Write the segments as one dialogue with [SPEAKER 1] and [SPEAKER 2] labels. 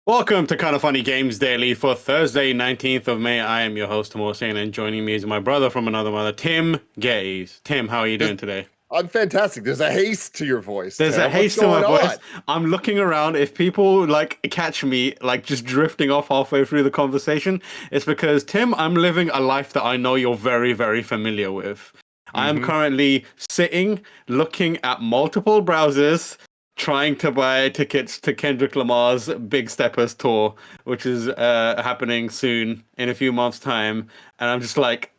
[SPEAKER 1] Welcome to Kinda Funny Games Daily for Thursday, 19th of May. I am your host, Mohsen, and joining me is my brother from another mother, Tim Gaze. Tim, how are you doing today?
[SPEAKER 2] I'm fantastic. There's a haste to your voice.
[SPEAKER 1] There's
[SPEAKER 2] Tim.
[SPEAKER 1] a haste to my voice. I'm looking around. If people catch me just drifting off halfway through the conversation, it's because, Tim, I'm living a life that I know you're very, very familiar with. I am currently sitting, looking at multiple browsers, trying to buy tickets to Kendrick Lamar's Big Steppers tour, which is happening soon in a few months' time. And I'm just like,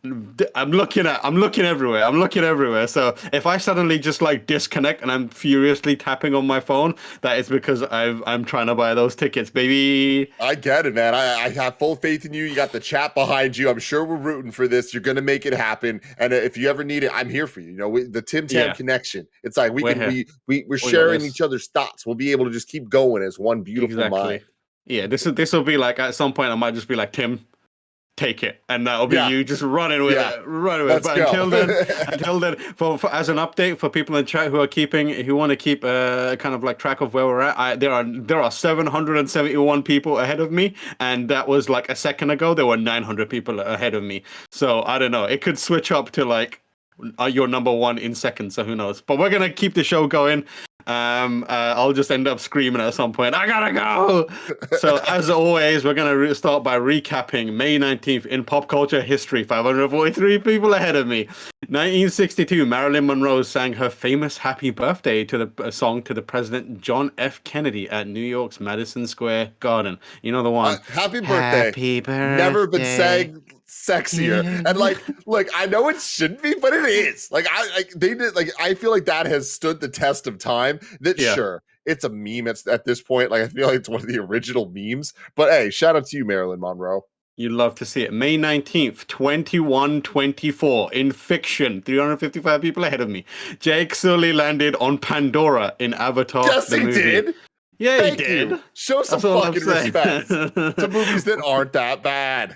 [SPEAKER 1] I'm looking everywhere. So if I suddenly just disconnect and I'm furiously tapping on my phone, that is because I'm trying to buy those tickets, baby.
[SPEAKER 2] I get it, man. I have full faith in you. You got the chat behind you. I'm sure we're rooting for this. You're gonna make it happen. And if you ever need it, I'm here for you. You know, the Tim Tam connection. It's like we're sharing each other's thoughts. We'll be able to just keep going as one beautiful mind.
[SPEAKER 1] Yeah, this will be like at some point I might just be like, Tim, take it, and that'll be you just running with it. But until then, for as an update for people in the chat who want to keep kind of track of where we're at, there are 771 people ahead of me, and that was a second ago. There were 900 people ahead of me, so I don't know. It could switch up to your number one in seconds, so who knows? But we're gonna keep the show going. I'll just end up screaming at some point, I gotta go! So as always, we're gonna start by recapping May 19th in pop culture history. 543 people ahead of me. 1962, Marilyn Monroe sang her famous happy birthday to the song to the President John F. Kennedy at New York's Madison Square Garden. You know the one.
[SPEAKER 2] Happy birthday.
[SPEAKER 1] Happy birthday.
[SPEAKER 2] Never been sang sexier. And I know it shouldn't be, but it is. I feel like that has stood the test of time. Sure, it's a meme at this point. I feel like it's one of the original memes. But hey, shout out to you, Marilyn Monroe.
[SPEAKER 1] You'd love to see it. May 19th, 2124 in fiction. 355 people ahead of me. Jake Sully landed on Pandora in Avatar.
[SPEAKER 2] Yes, he did.
[SPEAKER 1] Yeah, he did.
[SPEAKER 2] Show some fucking respect to movies that aren't that bad.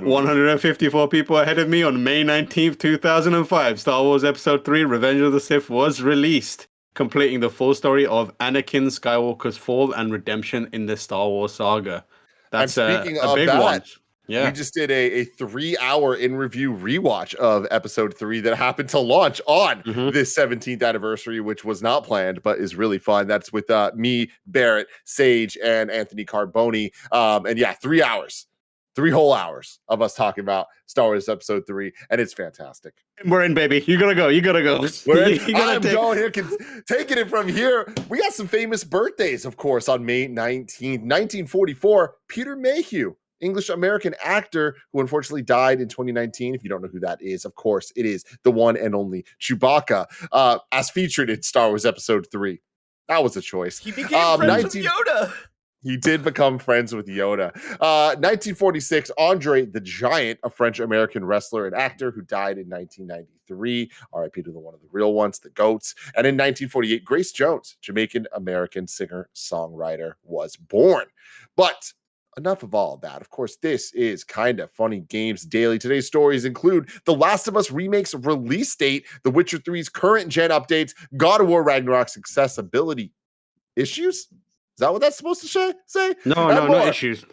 [SPEAKER 1] 154 people ahead of me on May 19th, 2005. Star Wars Episode 3, Revenge of the Sith was released, completing the full story of Anakin Skywalker's fall and redemption in the Star Wars saga. That's a big one. Yeah.
[SPEAKER 2] We just did a 3-hour in-review rewatch of Episode 3 that happened to launch on this 17th anniversary, which was not planned, but is really fun. That's with me, Barrett, Saige, and Anthony Carboni. 3 hours. 3 whole hours of us talking about Star Wars Episode 3, and it's fantastic.
[SPEAKER 1] We're in, baby. You gotta go.
[SPEAKER 2] We're in. I'm going here. Taking it from here. We got some famous birthdays, of course, on May 19th. 1944, Peter Mayhew, English-American actor who unfortunately died in 2019. If you don't know who that is, of course, it is the one and only Chewbacca, as featured in Star Wars Episode 3. That was a choice.
[SPEAKER 3] He became friends with Yoda.
[SPEAKER 2] He did become friends with Yoda. 1946, Andre the Giant, a French-American wrestler and actor who died in 1993. R.I.P. to one of the real ones, the GOATs. And in 1948, Grace Jones, Jamaican-American singer-songwriter, was born. But enough of all of that. Of course, this is Kinda Funny Games Daily. Today's stories include The Last of Us Remake's release date, The Witcher 3's current gen updates, God of War Ragnarok's accessibility issues. Is that what that's supposed to say?
[SPEAKER 1] No issues.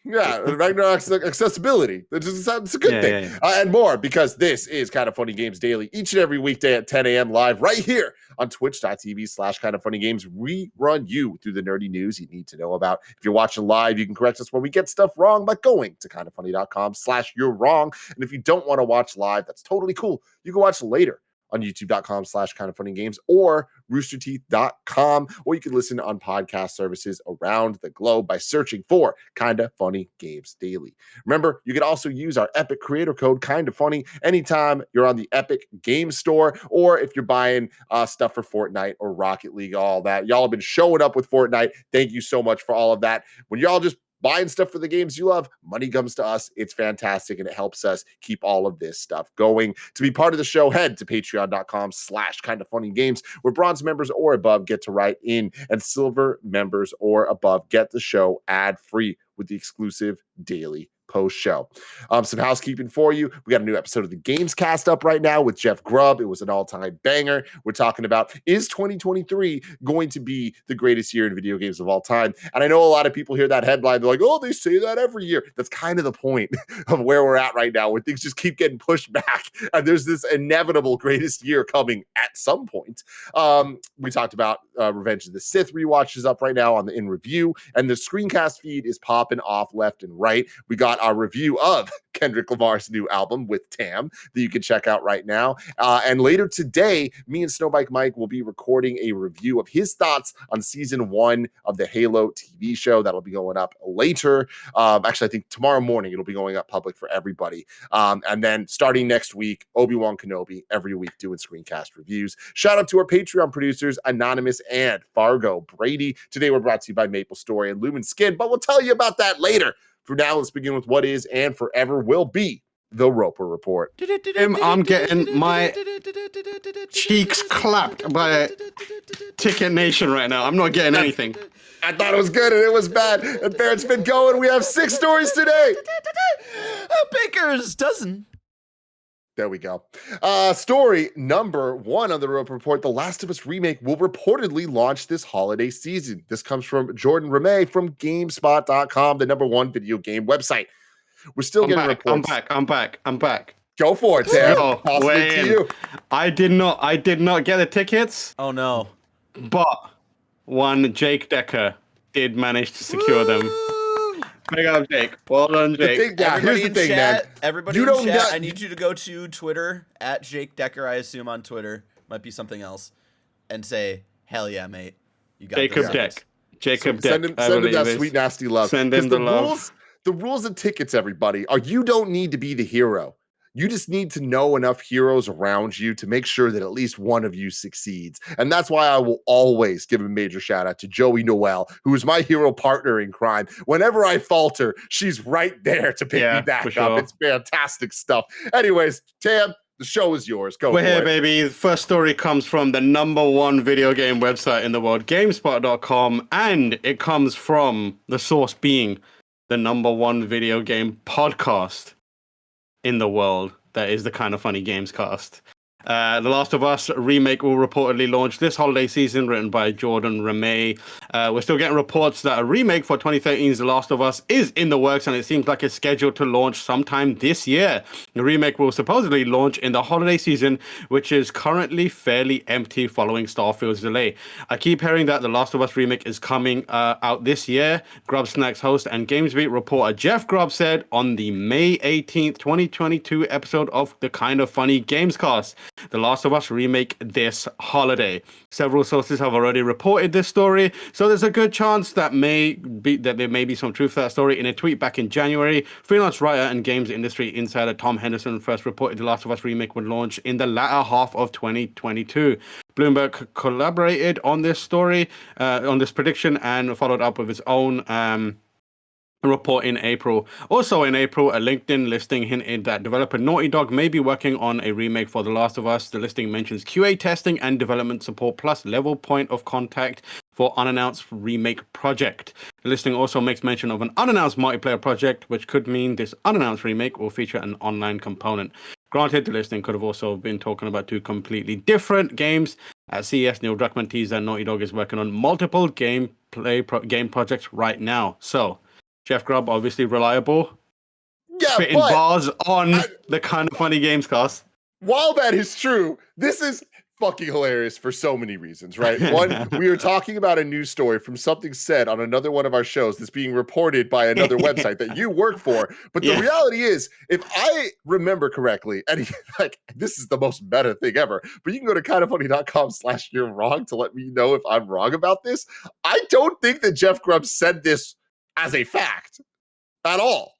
[SPEAKER 2] Yeah, Ragnarok's accessibility. It's a good thing. Yeah. And more, because this is Kinda Funny Games Daily, each and every weekday at 10 a.m. live right here on twitch.tv/KindaFunnyGames. We run you through the nerdy news you need to know about. If you're watching live, you can correct us when we get stuff wrong by going to kindafunny.com/you're wrong. And if you don't want to watch live, that's totally cool. You can watch later on youtube.com/KindaFunnyGames or roosterteeth.com, or you can listen on podcast services around the globe by searching for Kinda Funny Games Daily. Remember, you can also use our Epic creator code Kinda Funny anytime you're on the Epic Game Store, or if you're buying stuff for Fortnite or Rocket League, all that. Y'all have been showing up with Fortnite. Thank you so much for all of that. When y'all just buying stuff for the games you love, money comes to us. It's fantastic, and it helps us keep all of this stuff going. To be part of the show, head to patreon.com/KindaFunnyGames, where bronze members or above get to write in, and silver members or above get the show ad-free with the exclusive daily post-show. Some housekeeping for you. We got a new episode of the Gamescast up right now with Jeff Grubb. It was an all-time banger. We're talking about, is 2023 going to be the greatest year in video games of all time? And I know a lot of people hear that headline, they're like, oh, they say that every year. That's kind of the point of where we're at right now, where things just keep getting pushed back, and there's this inevitable greatest year coming at some point. We talked about Revenge of the Sith rewatch is up right now in review, and the Screencast feed is popping off left and right. We got our review of Kendrick Lamar's new album with Tam that you can check out right now. And later today, me and Snowbike Mike will be recording a review of his thoughts on season 1 of the Halo TV show. That'll be going up later. Actually, I think tomorrow morning it'll be going up public for everybody. And then starting next week, Obi-Wan Kenobi every week doing Screencast reviews. Shout out to our Patreon producers, Anonymous and Fargo Brady. Today we're brought to you by Maple Story and Lumen Skin, but we'll tell you about that later. For now, let's begin with what is and forever will be the Roper Report.
[SPEAKER 1] I'm getting my cheeks clapped by Ticket Nation right now. I'm not getting anything.
[SPEAKER 2] I thought it was good and it was bad. And Barrett's been going. We have 6 stories today.
[SPEAKER 3] Baker's dozen.
[SPEAKER 2] There we go. Story number 1 on the Rope Report. The Last of Us Remake will reportedly launch this holiday season. This comes from Jordan from GameSpot.com, the #1 video game website. We're still getting reports.
[SPEAKER 1] I'm back.
[SPEAKER 2] Go for it, Tam. Toss it to you.
[SPEAKER 1] I did not get the tickets.
[SPEAKER 3] Oh no.
[SPEAKER 1] But one Jake Decker did manage to secure them. Big up, Jake. Well done, Jake.
[SPEAKER 2] Here's the thing, man.
[SPEAKER 3] Everybody in chat, I need you to go to Twitter, at Jake Decker, I assume on Twitter. Might be something else. And say, hell yeah, mate. You got
[SPEAKER 1] Jacob Deck. Jacob Deck.
[SPEAKER 2] Send him that sweet, nasty love.
[SPEAKER 1] Send him the love.
[SPEAKER 2] The rules of tickets, everybody, are you don't need to be the hero. You just need to know enough heroes around you to make sure that at least one of you succeeds. And that's why I will always give a major shout out to Joey Noel, who is my hero partner in crime. Whenever I falter, she's right there to pick me back up. Sure. It's fantastic stuff. Anyways, Tam, the show is yours.
[SPEAKER 1] We're here, baby. The first story comes from the #1 video game website in the world, GameSpot.com, and it comes from the source being the #1 video game podcast in the world. That is the Kinda Funny Gamescast. The Last of Us remake will reportedly launch this holiday season, written by JordanLeeRowan. We're still getting reports that a remake for 2013's The Last of Us is in the works, and it seems like it's scheduled to launch sometime this year. The remake will supposedly launch in the holiday season, which is currently fairly empty following Starfield's delay. I keep hearing that The Last of Us remake is coming out this year. Grub Snacks host and GamesBeat reporter Jeff Grubb said on the May 18th, 2022 episode of the Kinda Funny Gamescast, The Last of Us remake this holiday. Several sources have already reported this story, so there's a good chance that there may be some truth to that story. In a tweet back in January, freelance writer and games industry insider Tom Henderson first reported The Last of Us remake would launch in the latter half of 2022. Bloomberg collaborated on this story, on this prediction, and followed up with his own report in April. Also in April, a LinkedIn listing hinted that developer Naughty Dog may be working on a remake for The Last of Us. The listing mentions QA testing and development support plus level point of contact for unannounced remake project. The listing also makes mention of an unannounced multiplayer project, which could mean this unannounced remake will feature an online component. Granted, the listing could have also been talking about 2 completely different games. At CES, Neil Druckmann teased that Naughty Dog is working on multiple game projects right now. So, Jeff Grubb, obviously reliable.
[SPEAKER 2] Yeah,
[SPEAKER 1] spitting bars on the Kinda Funny Gamescast.
[SPEAKER 2] While that is true, this is fucking hilarious for so many reasons, right? One, we are talking about a news story from something said on another one of our shows that's being reported by another website that you work for. But the reality is, if I remember correctly, and like this is the most meta thing ever, but you can go to kindafunny.com/you're wrong to let me know if I'm wrong about this. I don't think that Jeff Grubb said this as a fact at all.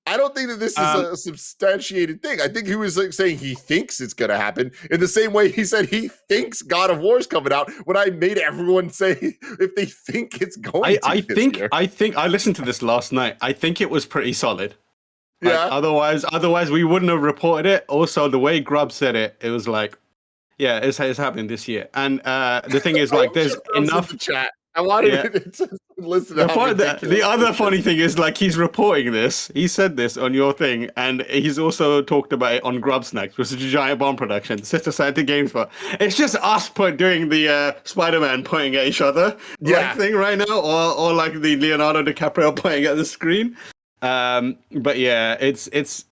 [SPEAKER 2] I don't think that this is a substantiated thing. I think he was like saying he thinks it's going to happen in the same way he said he thinks God of War is coming out when I made everyone say if they think it's going to.
[SPEAKER 1] I think I listened to this last night. I think it was pretty solid.
[SPEAKER 2] Yeah.
[SPEAKER 1] Otherwise we wouldn't have reported it. Also, the way Grubb said it, it was like, yeah, it's happening this year. And the thing is, like, there's enough.
[SPEAKER 2] I wanted to just listen to how ridiculous
[SPEAKER 1] the other funny thing is, like, he's reporting this. He said this on your thing, and he's also talked about it on Grub Snacks, which is a giant bomb production. Sister Santa Games, but it's just us doing the Spider-Man pointing at each other, like, thing right now, or like the Leonardo DiCaprio pointing at the screen. But yeah, it's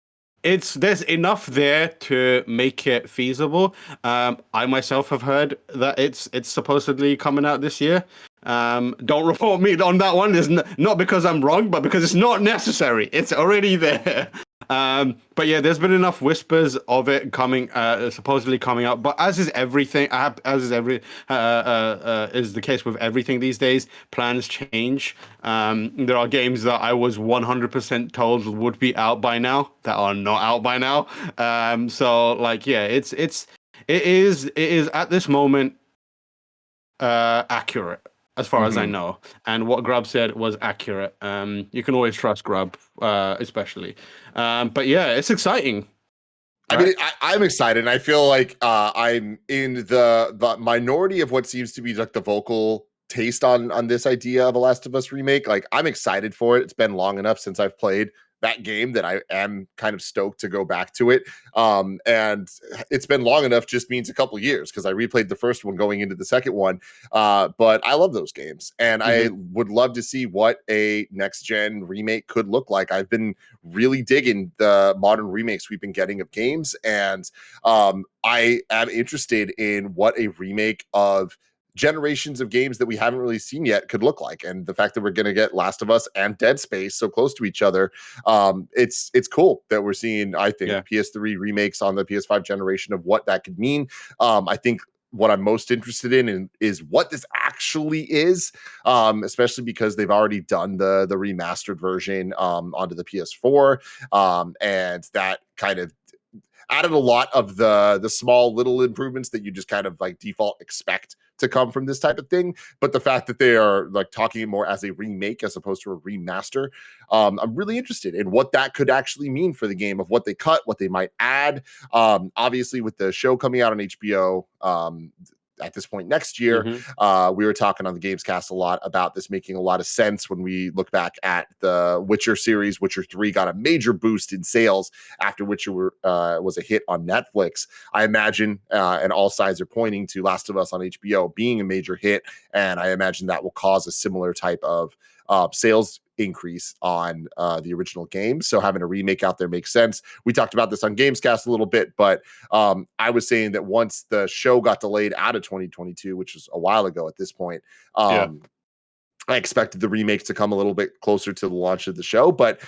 [SPEAKER 1] there's enough there to make it feasible. I myself have heard that it's supposedly coming out this year. Don't report me on that one. There's not because I'm wrong, but because it's not necessary. It's already there. But yeah, there's been enough whispers of it coming, supposedly coming out. But as is everything, is the case with everything these days, plans change. There are games that I was 100% told would be out by now that are not out by now. So like, yeah, it is at this moment accurate as far as I know, and what Grubb said was accurate. You can always trust Grubb, especially. But yeah, it's exciting.
[SPEAKER 2] I mean, I'm excited. And I feel like I'm in the minority of what seems to be like the vocal taste on this idea of a Last of Us remake. Like, I'm excited for it. It's been long enough since I've played that game that I am kind of stoked to go back to it. And it's been long enough just means a couple years, because I replayed the first one going into the second one. But I love those games, and I would love to see what a next gen remake could look like. I've been really digging the modern remakes we've been getting of games, and I am interested in what a remake of generations of games that we haven't really seen yet could look like. And the fact that we're going to get Last of Us and Dead Space so close to each other, it's cool that we're seeing, I think, PS3 remakes on the PS5 generation of what that could mean. I think what I'm most interested in is what this actually is, especially because they've already done the remastered version onto the PS4, and that kind of added a lot of the small little improvements that you just kind of like default expect to come from this type of thing. But the fact that they are like talking more as a remake as opposed to a remaster, I'm really interested in what that could actually mean for the game, of what they cut, what they might add. Obviously, with the show coming out on HBO, at this point next year, we were talking on the Gamescast a lot about this making a lot of sense when we look back at the Witcher series. Witcher 3 got a major boost in sales after Witcher was a hit on Netflix. I imagine, and all signs are pointing to Last of Us on HBO being a major hit, and I imagine that will cause a similar type of sales increase on the original game. So having a remake out there makes sense. We talked about this on Gamescast a little bit, but I was saying that once the show got delayed out of 2022, which was a while ago at this point, I expected the remakes to come a little bit closer to the launch of the show. But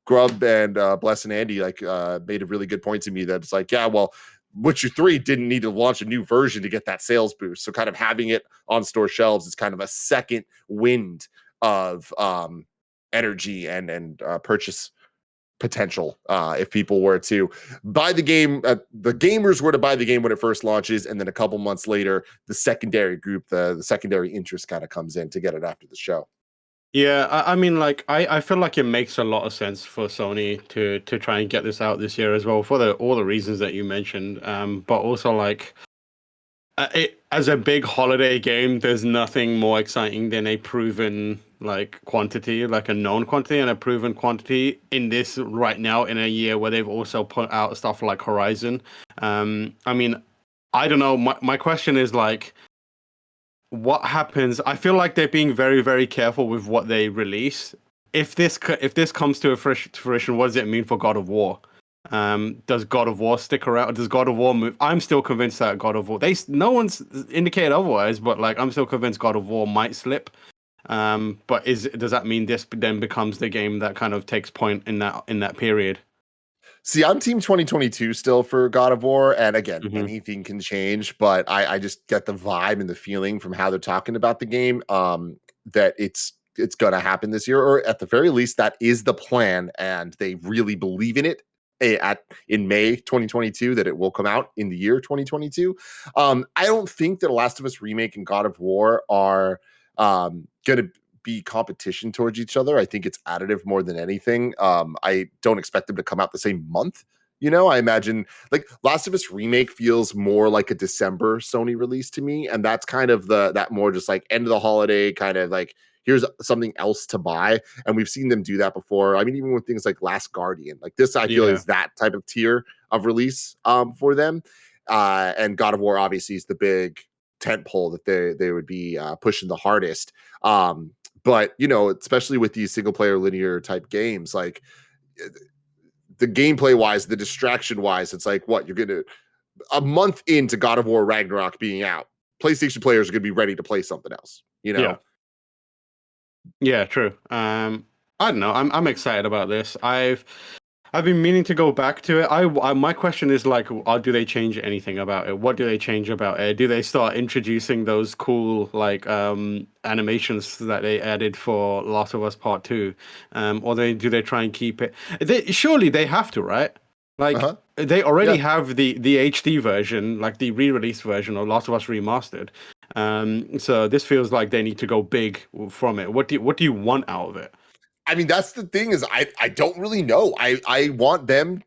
[SPEAKER 2] Grubb and Bless and Andy made a really good point to me that it's like, yeah, well, Witcher 3 didn't need to launch a new version to get that sales boost. So kind of having it on store shelves is kind of a second wind of energy and purchase potential if people were to buy the game, the gamers were to buy the game when it first launches, and then a couple months later the secondary group, the secondary interest kind of comes in to get it after the show.
[SPEAKER 1] Yeah, I mean, like, I feel like it makes a lot of sense for Sony to try and get this out this year as well, for all the reasons that you mentioned, but also, like, as a big holiday game, there's nothing more exciting than a proven quantity, like a known quantity and a proven quantity in this right now, in a year where they've also put out stuff like Horizon. I mean, I don't know. My question is, like, what happens? I feel like they're being very, very careful with what they release. If this comes to fruition, what does it mean for God of War? Does God of War stick around? Does God of War move? I'm still convinced that God of War. No one's indicated otherwise, but like, I'm still convinced God of War might slip. But does that mean this then becomes the game that kind of takes point in that period?
[SPEAKER 2] See, I'm team 2022 still for God of War, and again, anything can change, but I just get the vibe and the feeling from how they're talking about the game, that it's gonna happen this year, or at the very least, that is the plan, and they really believe in it. In May 2022, that it will come out in the year 2022. I don't think that Last of Us remake and God of War are going to be competition towards each other. I think it's additive more than anything. I don't expect them to come out the same month You know, I imagine like Last of Us Remake feels more like a December Sony release to me, and that's kind of that more just like end of the holiday kind of like here's something else to buy, and we've seen them do that before. I mean, even with things like Last Guardian, like this, I feel is that type of tier of release for them. And God of War obviously is the big tent pole that they would be pushing the hardest. But you know, especially with these single player linear type games, like the gameplay wise, the distraction wise, it's like what you're gonna a month into God of War Ragnarok being out, PlayStation players are gonna be ready to play something else. You know.
[SPEAKER 1] Yeah, true. I don't know. I'm excited about this. I've been meaning to go back to it. I my question is like, do they change anything about it? What do they change about it? Do they start introducing those cool like animations that they added for Last of Us Part 2? Or do they try and keep it? Surely they have to, right? Like they already have the HD version, like the re-release version of Last of Us Remastered. So this feels like they need to go big from it. What do you want out of it?
[SPEAKER 2] I mean, that's the thing is I don't really know. I want them.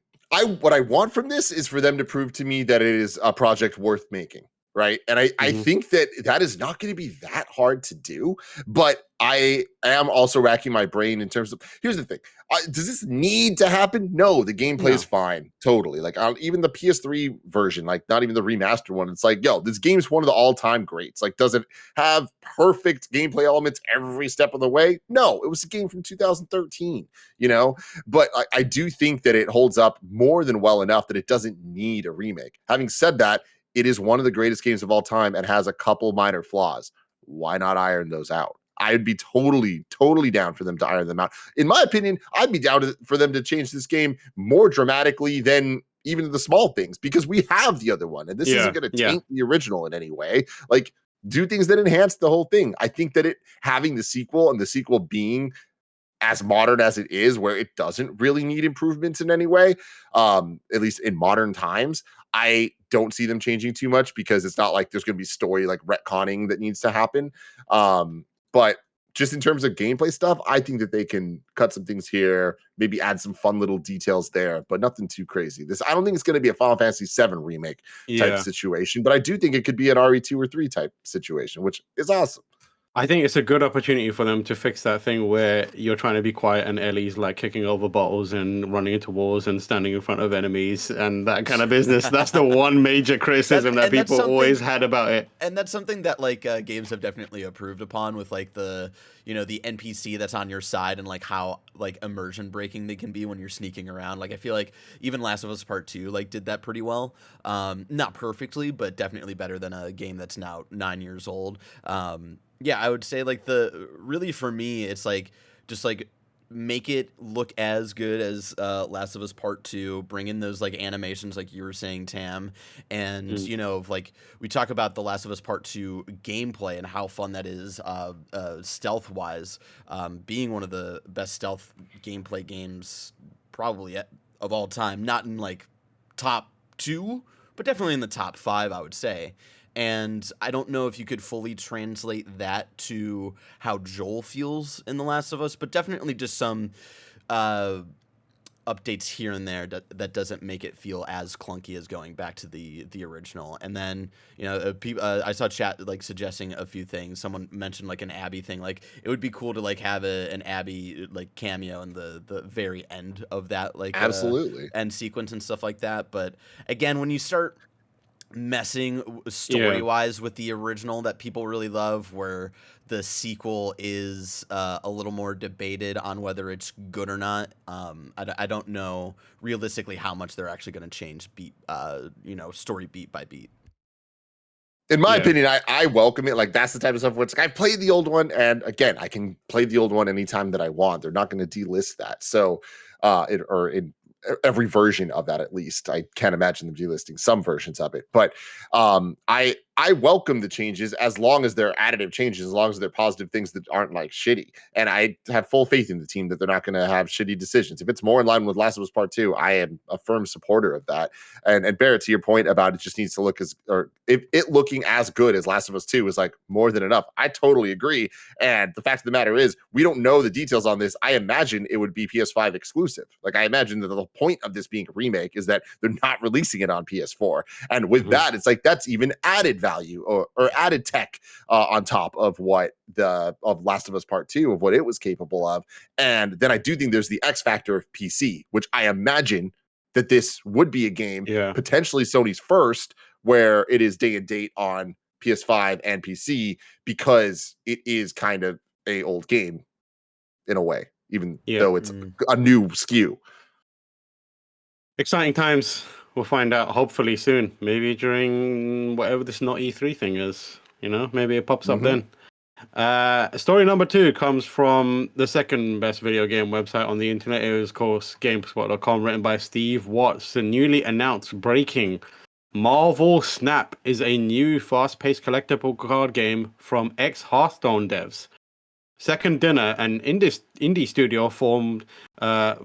[SPEAKER 2] What I want from this is for them to prove to me that it is a project worth making. Right. And I think that is not going to be that hard to do. But I am also racking my brain in terms of here's the thing. Does this need to happen? No, the gameplay is fine. Totally. Like even the PS3 version, like not even the remastered one. It's like, yo, this game's one of the all-time greats. Like, does it have perfect gameplay elements every step of the way? No, it was a game from 2013, you know? But I do think that it holds up more than well enough that it doesn't need a remake. Having said that, it is one of the greatest games of all time and has a couple minor flaws. Why not iron those out? I'd be totally down for them to iron them out. In my opinion, I'd be down for them to change this game more dramatically than even the small things because we have the other one and this isn't going to taint the original in any way. Like, do things that enhance the whole thing. I think that it having the sequel and the sequel being as modern as it is, where it doesn't really need improvements in any way, at least in modern times, I don't see them changing too much because it's not like there's going to be story like retconning that needs to happen. But just in terms of gameplay stuff, I think that they can cut some things here, maybe add some fun little details there, but nothing too crazy. I don't think it's going to be a Final Fantasy VII remake type situation, but I do think it could be an RE2 or 3 type situation, which is awesome.
[SPEAKER 1] I think it's a good opportunity for them to fix that thing where you're trying to be quiet and Ellie's like kicking over bottles and running into walls and standing in front of enemies and that kind of business. That's the one major criticism that people always had about it.
[SPEAKER 3] And that's something that like games have definitely improved upon with like the the NPC that's on your side and like how like immersion breaking they can be when you're sneaking around. Like I feel like even Last of Us Part 2 like did that pretty well. Not perfectly, but definitely better than a game that's now 9 years old. Yeah, I would say like really for me, it's like just like make it look as good as Last of Us Part 2, bring in those like animations like you were saying, Tam, and like we talk about the Last of Us Part 2 gameplay and how fun that is stealth wise, being one of the best stealth gameplay games probably of all time, not in like top 2, but definitely in the top 5, I would say. And I don't know if you could fully translate that to how Joel feels in The Last of Us, but definitely just some updates here and there that doesn't make it feel as clunky as going back to the original. And then I saw chat like suggesting a few things. Someone mentioned like an Abby thing. Like it would be cool to like have an Abby like cameo in the very end of that like
[SPEAKER 2] absolutely
[SPEAKER 3] end sequence and stuff like that. But again, when you start messing story-wise with the original that people really love, where the sequel is a little more debated on whether it's good or not. I don't know realistically how much they're actually going to change story beat by beat.
[SPEAKER 2] In my opinion, I welcome it. Like that's the type of stuff where it's like I've played the old one, and again, I can play the old one anytime that I want. They're not going to delist that. So, in every version of that, at least I can't imagine them delisting some versions of it. But I I welcome the changes as long as they're additive changes, as long as they're positive things that aren't like shitty. And I have full faith in the team that they're not going to have shitty decisions. If it's more in line with Last of Us Part 2, I am a firm supporter of that. And Barrett, to your point about it just needs to look if it looking as good as Last of Us 2 is like more than enough. I totally agree. And the fact of the matter is, we don't know the details on this. I imagine it would be PS5 exclusive. Like I imagine that the point of this being a remake is that they're not releasing it on PS4. And with that, it's like that's even added value or added tech on top of of Last of Us Part 2 of what it was capable of. And then I do think there's the X factor of PC, which I imagine that this would be a game potentially Sony's first where it is day and date on PS5 and PC because it is kind of a old game in a way, even though it's a new SKU.
[SPEAKER 1] Exciting times. We'll find out hopefully soon. Maybe during whatever this not E3 thing is. Maybe it pops up then. Story number 2 comes from the second best video game website on the internet. It was, of course, GameSpot.com, written by Steve Watts. The newly announced breaking Marvel Snap is a new fast-paced collectible card game from Ex-Hearthstone devs. Second Dinner, an indie studio formed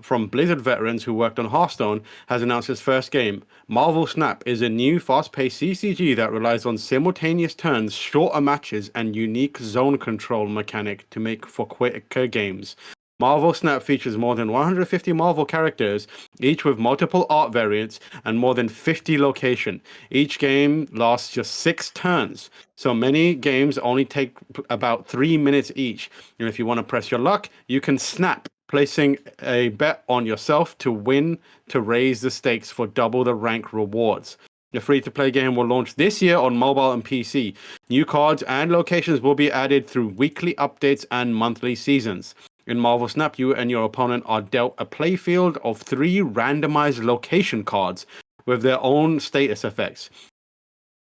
[SPEAKER 1] from Blizzard veterans who worked on Hearthstone, has announced its first game. Marvel Snap is a new fast-paced CCG that relies on simultaneous turns, shorter matches, and unique zone control mechanic to make for quicker games. Marvel Snap features more than 150 Marvel characters, each with multiple art variants and more than 50 locations. Each game lasts just 6 turns, so many games only take about 3 minutes each. And if you want to press your luck, you can snap, placing a bet on yourself to win to raise the stakes for double the rank rewards. The free-to-play game will launch this year on mobile and PC. New cards and locations will be added through weekly updates and monthly seasons. In Marvel Snap, you and your opponent are dealt a playfield of 3 randomized location cards with their own status effects.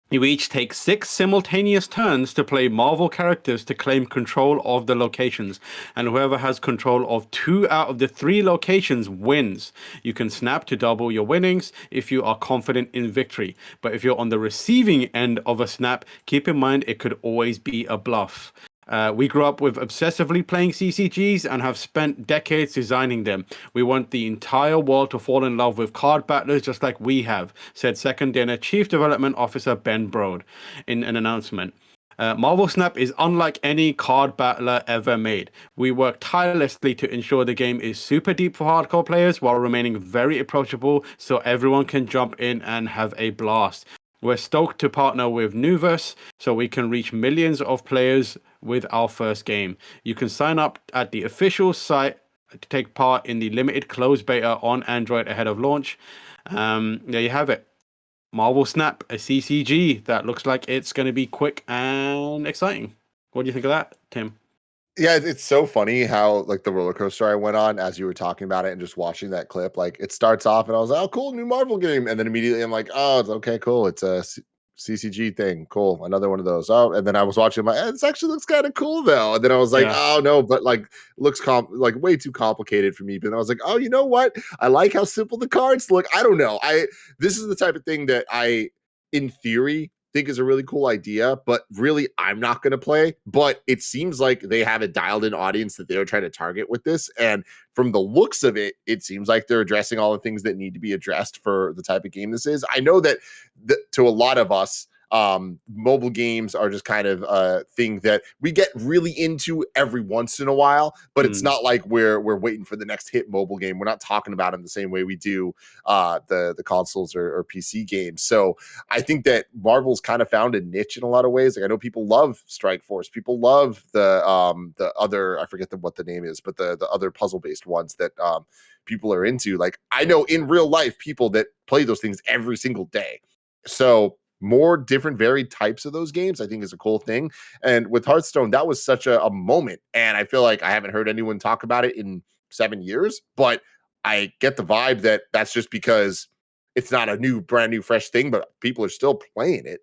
[SPEAKER 1] You each take 6 simultaneous turns to play Marvel characters to claim control of the locations, and whoever has control of 2 out of the 3 locations wins. You can snap to double your winnings if you are confident in victory, but if you're on the receiving end of a snap, keep in mind it could always be a bluff. We grew up with obsessively playing CCGs and have spent decades designing them. We want the entire world to fall in love with card battlers just like we have, said Second Dinner Chief Development Officer Ben Brode in an announcement. Marvel Snap is unlike any card battler ever made. We work tirelessly to ensure the game is super deep for hardcore players while remaining very approachable so everyone can jump in and have a blast. We're stoked to partner with Nuverse so we can reach millions of players with our first game. You can sign up at the official site to take part in the limited closed beta on Android ahead of launch. There you have it. Marvel Snap, a CCG that looks like it's going to be quick and exciting. What do you think of that, Tim?
[SPEAKER 2] Yeah, it's so funny how like the roller coaster I went on as you were talking about it and just watching that clip. Like it starts off and I was like, oh, cool, new Marvel game. And then immediately I'm like, oh, it's okay, cool. It's a CCG thing. Cool. Another one of those. Oh, and then I was watching my, this actually looks kind of cool though. And then I was like, oh no, but like looks like way too complicated for me. But then I was like, oh, you know what? I like how simple the cards look. I don't know. This is the type of thing that I, in theory, think is a really cool idea, but really I'm not going to play. But it seems like they have a dialed in audience that they're trying to target with this. And from the looks of it, it seems like they're addressing all the things that need to be addressed for the type of game this is. I know that to a lot of us, mobile games are just kind of a thing that we get really into every once in a while, but it's not like we're waiting for the next hit mobile game. We're not talking about them the same way we do the consoles or PC games. So I think that Marvel's kind of found a niche in a lot of ways. Like I know people love Strike Force, people love the other, I forget what the name is, but the other puzzle based ones that people are into. Like I know in real life people that play those things every single day. So more different varied types of those games I think is a cool thing. And with Hearthstone, that was such a moment, and I feel like I haven't heard anyone talk about it in 7 years, but I get the vibe that that's just because it's not a brand new fresh thing, but people are still playing it.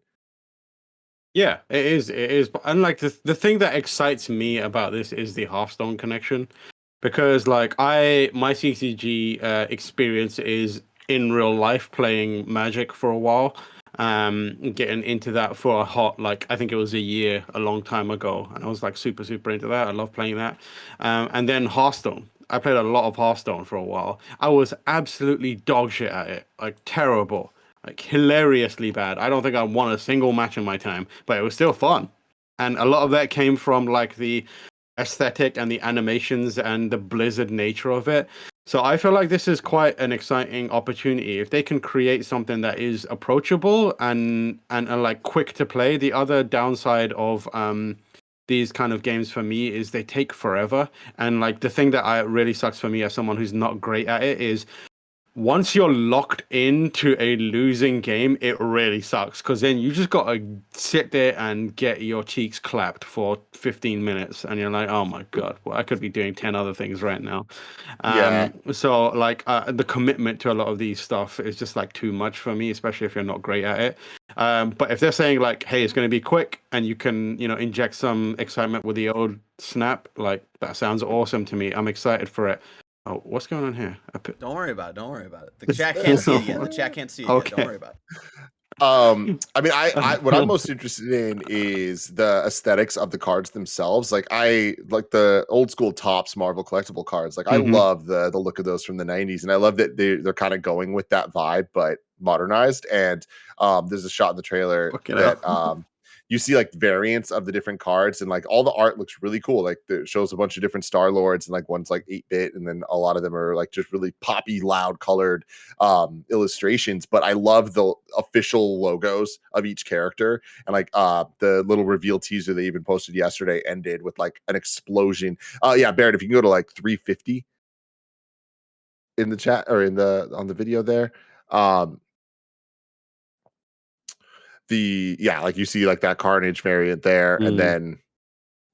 [SPEAKER 1] Yeah, it is. And like the thing that excites me about this is the Hearthstone connection, because like my CCG experience is in real life playing Magic for a while. getting into that for a hot, like, I think it was a year, a long time ago. And I was like super, super into that. I love playing that. And then Hearthstone. I played a lot of Hearthstone for a while. I was absolutely dog shit at it, like terrible, like hilariously bad. I don't think I won a single match in my time, but it was still fun. And a lot of that came from like the aesthetic and the animations and the Blizzard nature of it. So I feel like this is quite an exciting opportunity if they can create something that is approachable and like quick to play. The other downside of these kind of games for me is they take forever. And like the thing that really sucks for me as someone who's not great at it is once you're locked into a losing game, it really sucks because then you just gotta sit there and get your cheeks clapped for 15 minutes, and you're like, oh my god, well, I could be doing 10 other things right now. So like the commitment to a lot of these stuff is just like too much for me, especially if you're not great at it. But if they're saying like, hey, it's going to be quick and you can, inject some excitement with the old snap, like that sounds awesome to me. I'm excited for it. Oh, what's going on here?
[SPEAKER 3] Don't worry about it. The chat can't see it yet. The chat can't see it yet. Don't worry about it.
[SPEAKER 2] I mean, I what I'm most interested in is the aesthetics of the cards themselves. Like I like the old school Topps Marvel collectible cards. Like I love the look of those from the 90s, and I love that they're kind of going with that vibe but modernized. And there's a shot in the trailer that you see like variants of the different cards, and like all the art looks really cool. Like it shows a bunch of different Star Lords, and like one's like 8-bit, and then a lot of them are like just really poppy, loud colored illustrations. But I love the official logos of each character, and like the little reveal teaser they even posted yesterday ended with like an explosion. Yeah, Barrett, if you can go to like 350 in the chat or on the video there. Like you see like that Carnage variant there, and then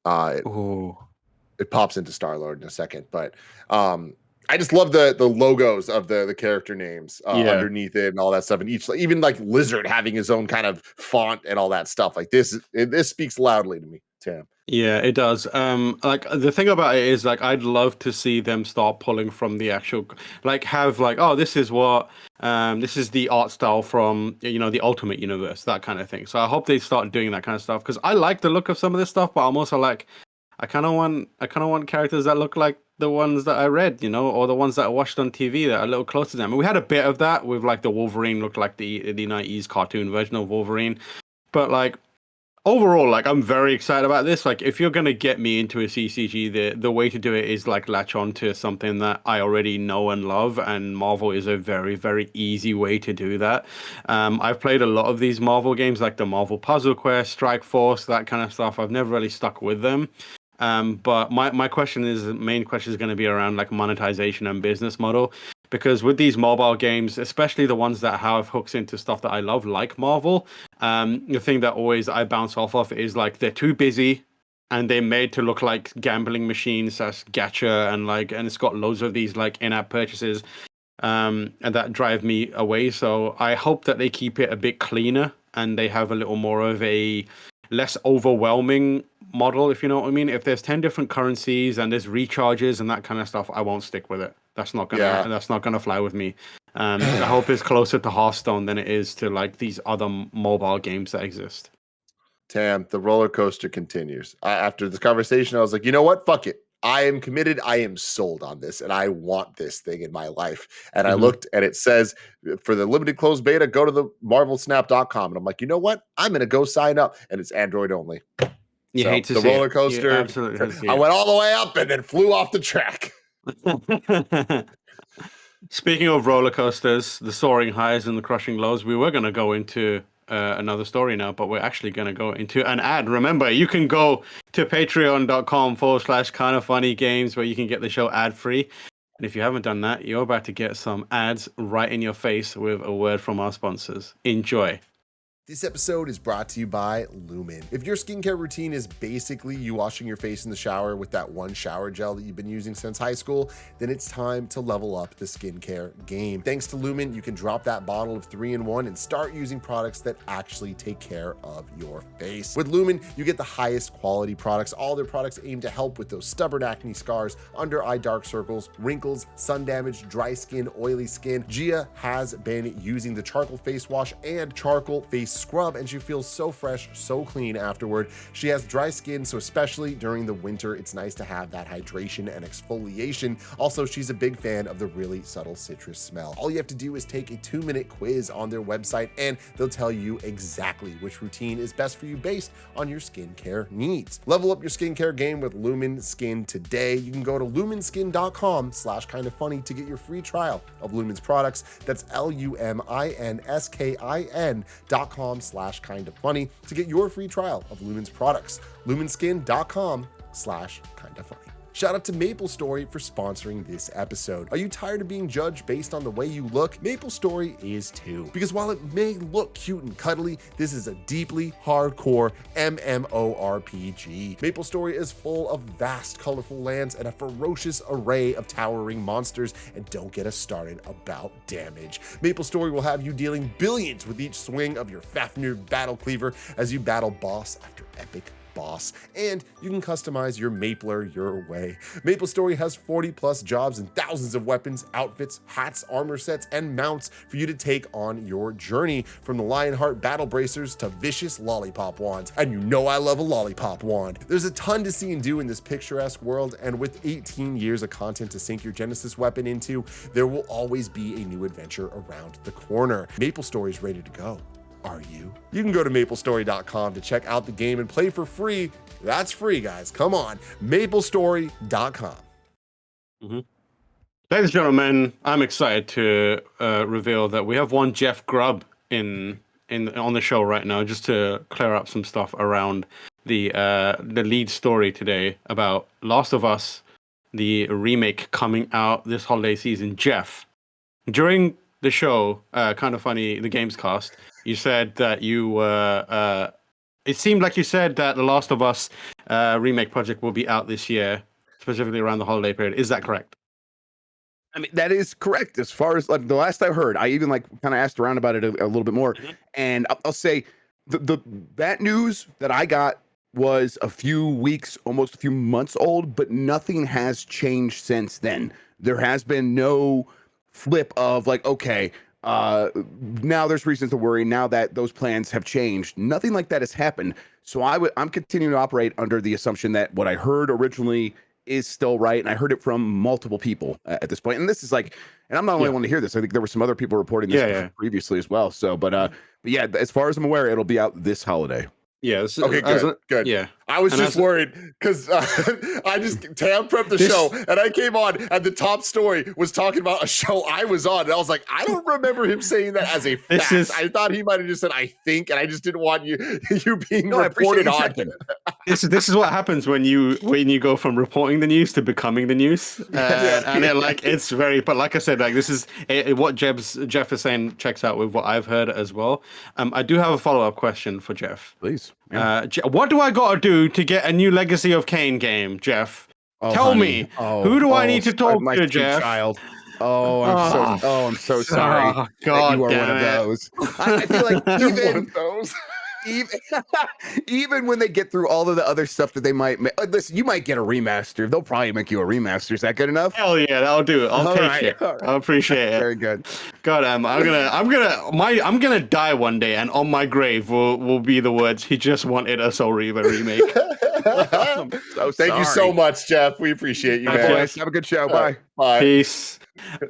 [SPEAKER 2] it pops into Star-Lord in a second. But I just love the logos of the character names underneath it and all that stuff, and each even like Lizard having his own kind of font and all that stuff. Like this speaks loudly to me, Tam.
[SPEAKER 1] Yeah, it does. Like the thing about it is like I'd love to see them start pulling from the actual, like have like, oh, this is the art style from the Ultimate Universe, that kind of thing. So I hope they start doing that kind of stuff because I like the look of some of this stuff, but I'm also like, I kind of want characters that look like the ones that I read, or the ones that I watched on TV that are a little closer to them. And we had a bit of that with like the Wolverine looked like the 90s cartoon version of Wolverine, but like. Overall, like I'm very excited about this. Like, if you're gonna get me into a CCG, the way to do it is like latch on to something that I already know and love, and Marvel is a very, very easy way to do that. I've played a lot of these Marvel games, like the Marvel Puzzle Quest, Strike Force, that kind of stuff. I've never really stuck with them. But my main question is going to be around like monetization and business model. Because with these mobile games, especially the ones that have hooks into stuff that I love, like Marvel, the thing that always I bounce off of is like they're too busy and they're made to look like gambling machines as gacha and it's got loads of these like in-app purchases and that drive me away. So I hope that they keep it a bit cleaner and they have a little more of a less overwhelming model, if you know what I mean. If there's 10 different currencies and there's recharges and that kind of stuff, I won't stick with it. That's not gonna fly with me. I hope it's closer to Hearthstone than it is to like these other mobile games that exist.
[SPEAKER 2] Tam, the roller coaster continues. After this conversation, I was like, you know what? Fuck it. I am committed. I am sold on this, and I want this thing in my life. And I looked, and it says for the limited closed beta, go to the marvelsnap.com. And I'm like, you know what? I'm going to go sign up, and it's Android only.
[SPEAKER 1] You hate to
[SPEAKER 2] the
[SPEAKER 1] see
[SPEAKER 2] roller
[SPEAKER 1] it.
[SPEAKER 2] coaster.
[SPEAKER 1] You absolutely
[SPEAKER 2] I went all the way up and then flew off the track.
[SPEAKER 1] Speaking of roller coasters, the soaring highs and the crushing lows, we were going to go into another story now, but we're actually going to go into an ad. Remember, you can go to patreon.com/Kinda Funny Games where you can get the show ad free. And if you haven't done that, you're about to get some ads right in your face with a word from our sponsors. Enjoy.
[SPEAKER 2] This episode is brought to you by Lumen. If your skincare routine is basically you washing your face in the shower with that one shower gel that you've been using since high school, then it's time to level up the skincare game. Thanks to Lumen, you can drop that bottle of 3-in-1 and start using products that actually take care of your face. With Lumen, you get the highest quality products. All their products aim to help with those stubborn acne scars, under eye dark circles, wrinkles, sun damage, dry skin, oily skin. Gia has been using the charcoal face wash and charcoal face scrub, and she feels so fresh, so clean afterward. She has dry skin, so especially during the winter, it's nice to have that hydration and exfoliation. Also, she's a big fan of the really subtle citrus smell. All you have to do is take a 2-minute quiz on their website, and they'll tell you exactly which routine is best for you based on your skincare needs. Level up your skincare game with Lumen Skin today. You can go to lumenskin.com/kindafunny to get your free trial of Lumen's products. That's luminskin.com/kindafunny to get your free trial of Lumen's products. lumenskin.com/kindafunny. Shout out to MapleStory for sponsoring this episode. Are you tired of being judged based on the way you look? MapleStory is too. Because while it may look cute and cuddly, this is a deeply hardcore MMORPG. MapleStory is full of vast, colorful lands and a ferocious array of towering monsters, and don't get us started about damage. MapleStory will have you dealing billions with each swing of your Fafnir battle cleaver as you battle boss after epic boss, and you can customize your Mapler your way. MapleStory has 40+ jobs and thousands of weapons, outfits, hats, armor sets, and mounts for you to take on your journey, from the Lionheart battle bracers to vicious lollipop wands. And you know I love a lollipop wand. There's a ton to see and do in this picturesque world, and with 18 years of content to sink your Genesis weapon into, there will always be a new adventure around the corner. MapleStory is ready to go. Are you? You can go to maplestory.com to check out the game and play for free. That's free, guys. Come on. Maplestory.com.
[SPEAKER 1] Ladies and gentlemen, I'm excited to reveal that we have one Jeff Grubb on the show right now, just to clear up some stuff around the lead story today about Last of Us, the remake coming out this holiday season. Jeff, during the show, Kinda Funny, the Gamescast, you said that you were, it seemed like you said that The Last of Us remake project will be out this year, specifically around the holiday period. Is that correct?
[SPEAKER 4] I mean, that is correct. As far as like the last I heard, I even like kind of asked around about it a little bit more. And I'll say that news that I got was a few weeks, almost a few months old, but nothing has changed since then. There has been no flip of like, okay, now there's reasons to worry now that those plans have changed. Nothing like that has happened. So I'm continuing to operate under the assumption that what I heard originally is still right, and I heard it from multiple people at this point. And this is like, and I'm not the only one to hear this. I think there were some other people reporting this previously as well. So, but yeah, as far as I'm aware, it'll be out this holiday.
[SPEAKER 1] Yeah.
[SPEAKER 2] Okay, good.
[SPEAKER 1] Yeah.
[SPEAKER 2] I was just worried because Tam prepped the show, and I came on, and the top story was talking about a show I was on, and I was like, I don't remember him saying that as a fact. I thought he might have just said, I think, and I just didn't want you being reported on.
[SPEAKER 1] This is what happens when you go from reporting the news to becoming the news, and it's very. But like I said, like this is what Jeff is saying checks out with what I've heard as well. I do have a follow-up question for Jeff.
[SPEAKER 4] Please.
[SPEAKER 1] Yeah. What do I gotta do to get a new Legacy of Kain game, Jeff? Tell me. Who do I need to talk to, Jeff?
[SPEAKER 4] Child. I'm so sorry.
[SPEAKER 1] Oh, God,
[SPEAKER 4] you are one of those. I feel like even
[SPEAKER 2] one of those.
[SPEAKER 4] Even when they get through all of the other stuff that they might make, listen, you might get a remaster. They'll probably make you a remaster. Is that good enough?
[SPEAKER 1] Hell yeah, that'll do it. I'll take it. Right. I appreciate it.
[SPEAKER 4] Very good.
[SPEAKER 1] God, I'm gonna die one day, and on my grave will be the words, "He just wanted a Soul Reaver remake."
[SPEAKER 2] Thank you so much, Jeff. We appreciate you, man.
[SPEAKER 4] Have a good show. Bye.
[SPEAKER 2] Bye.
[SPEAKER 1] Peace.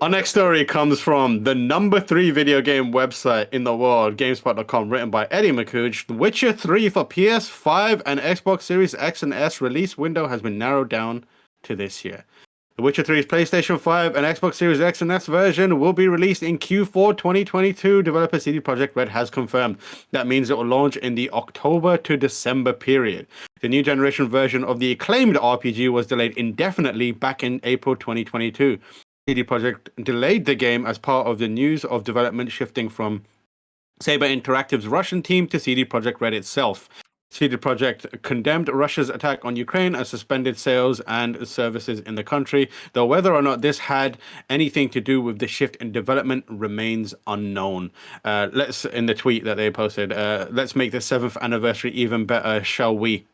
[SPEAKER 1] Our next story comes from the number 3 video game website in the world, GameSpot.com, written by Eddie McCooch. The Witcher 3 for PS5 and Xbox Series X and S release window has been narrowed down to this year. The Witcher 3's PlayStation 5 and Xbox Series X and S version will be released in Q4 2022. Developer CD Projekt Red has confirmed. That means it will launch in the October to December period. The new generation version of the acclaimed RPG was delayed indefinitely back in April 2022. CD Projekt delayed the game as part of the news of development shifting from Saber Interactive's Russian team to CD Projekt Red itself. CD Projekt condemned Russia's attack on Ukraine and suspended sales and services in the country, though whether or not this had anything to do with the shift in development remains unknown. In the tweet that they posted, let's make the 7th anniversary even better, shall we? ?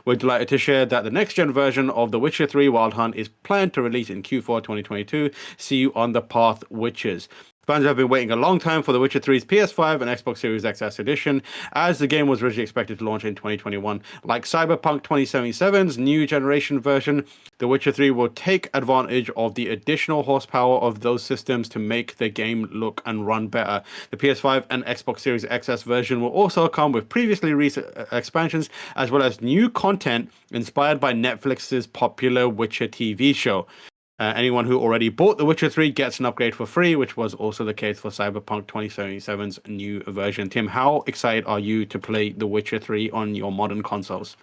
[SPEAKER 1] We're delighted to share that the next-gen version of The Witcher 3 Wild Hunt is planned to release in Q4 2022. See you on the path, Witchers. Fans have been waiting a long time for The Witcher 3's PS5 and Xbox Series XS edition, as the game was originally expected to launch in 2021. Like Cyberpunk 2077's new generation version, The Witcher 3 will take advantage of the additional horsepower of those systems to make the game look and run better. The PS5 and Xbox Series XS version will also come with previously released expansions, as well as new content inspired by Netflix's popular Witcher TV show. Anyone who already bought The Witcher 3 gets an upgrade for free, which was also the case for Cyberpunk 2077's new version. Tim, how excited are you to play The Witcher 3 on your modern consoles?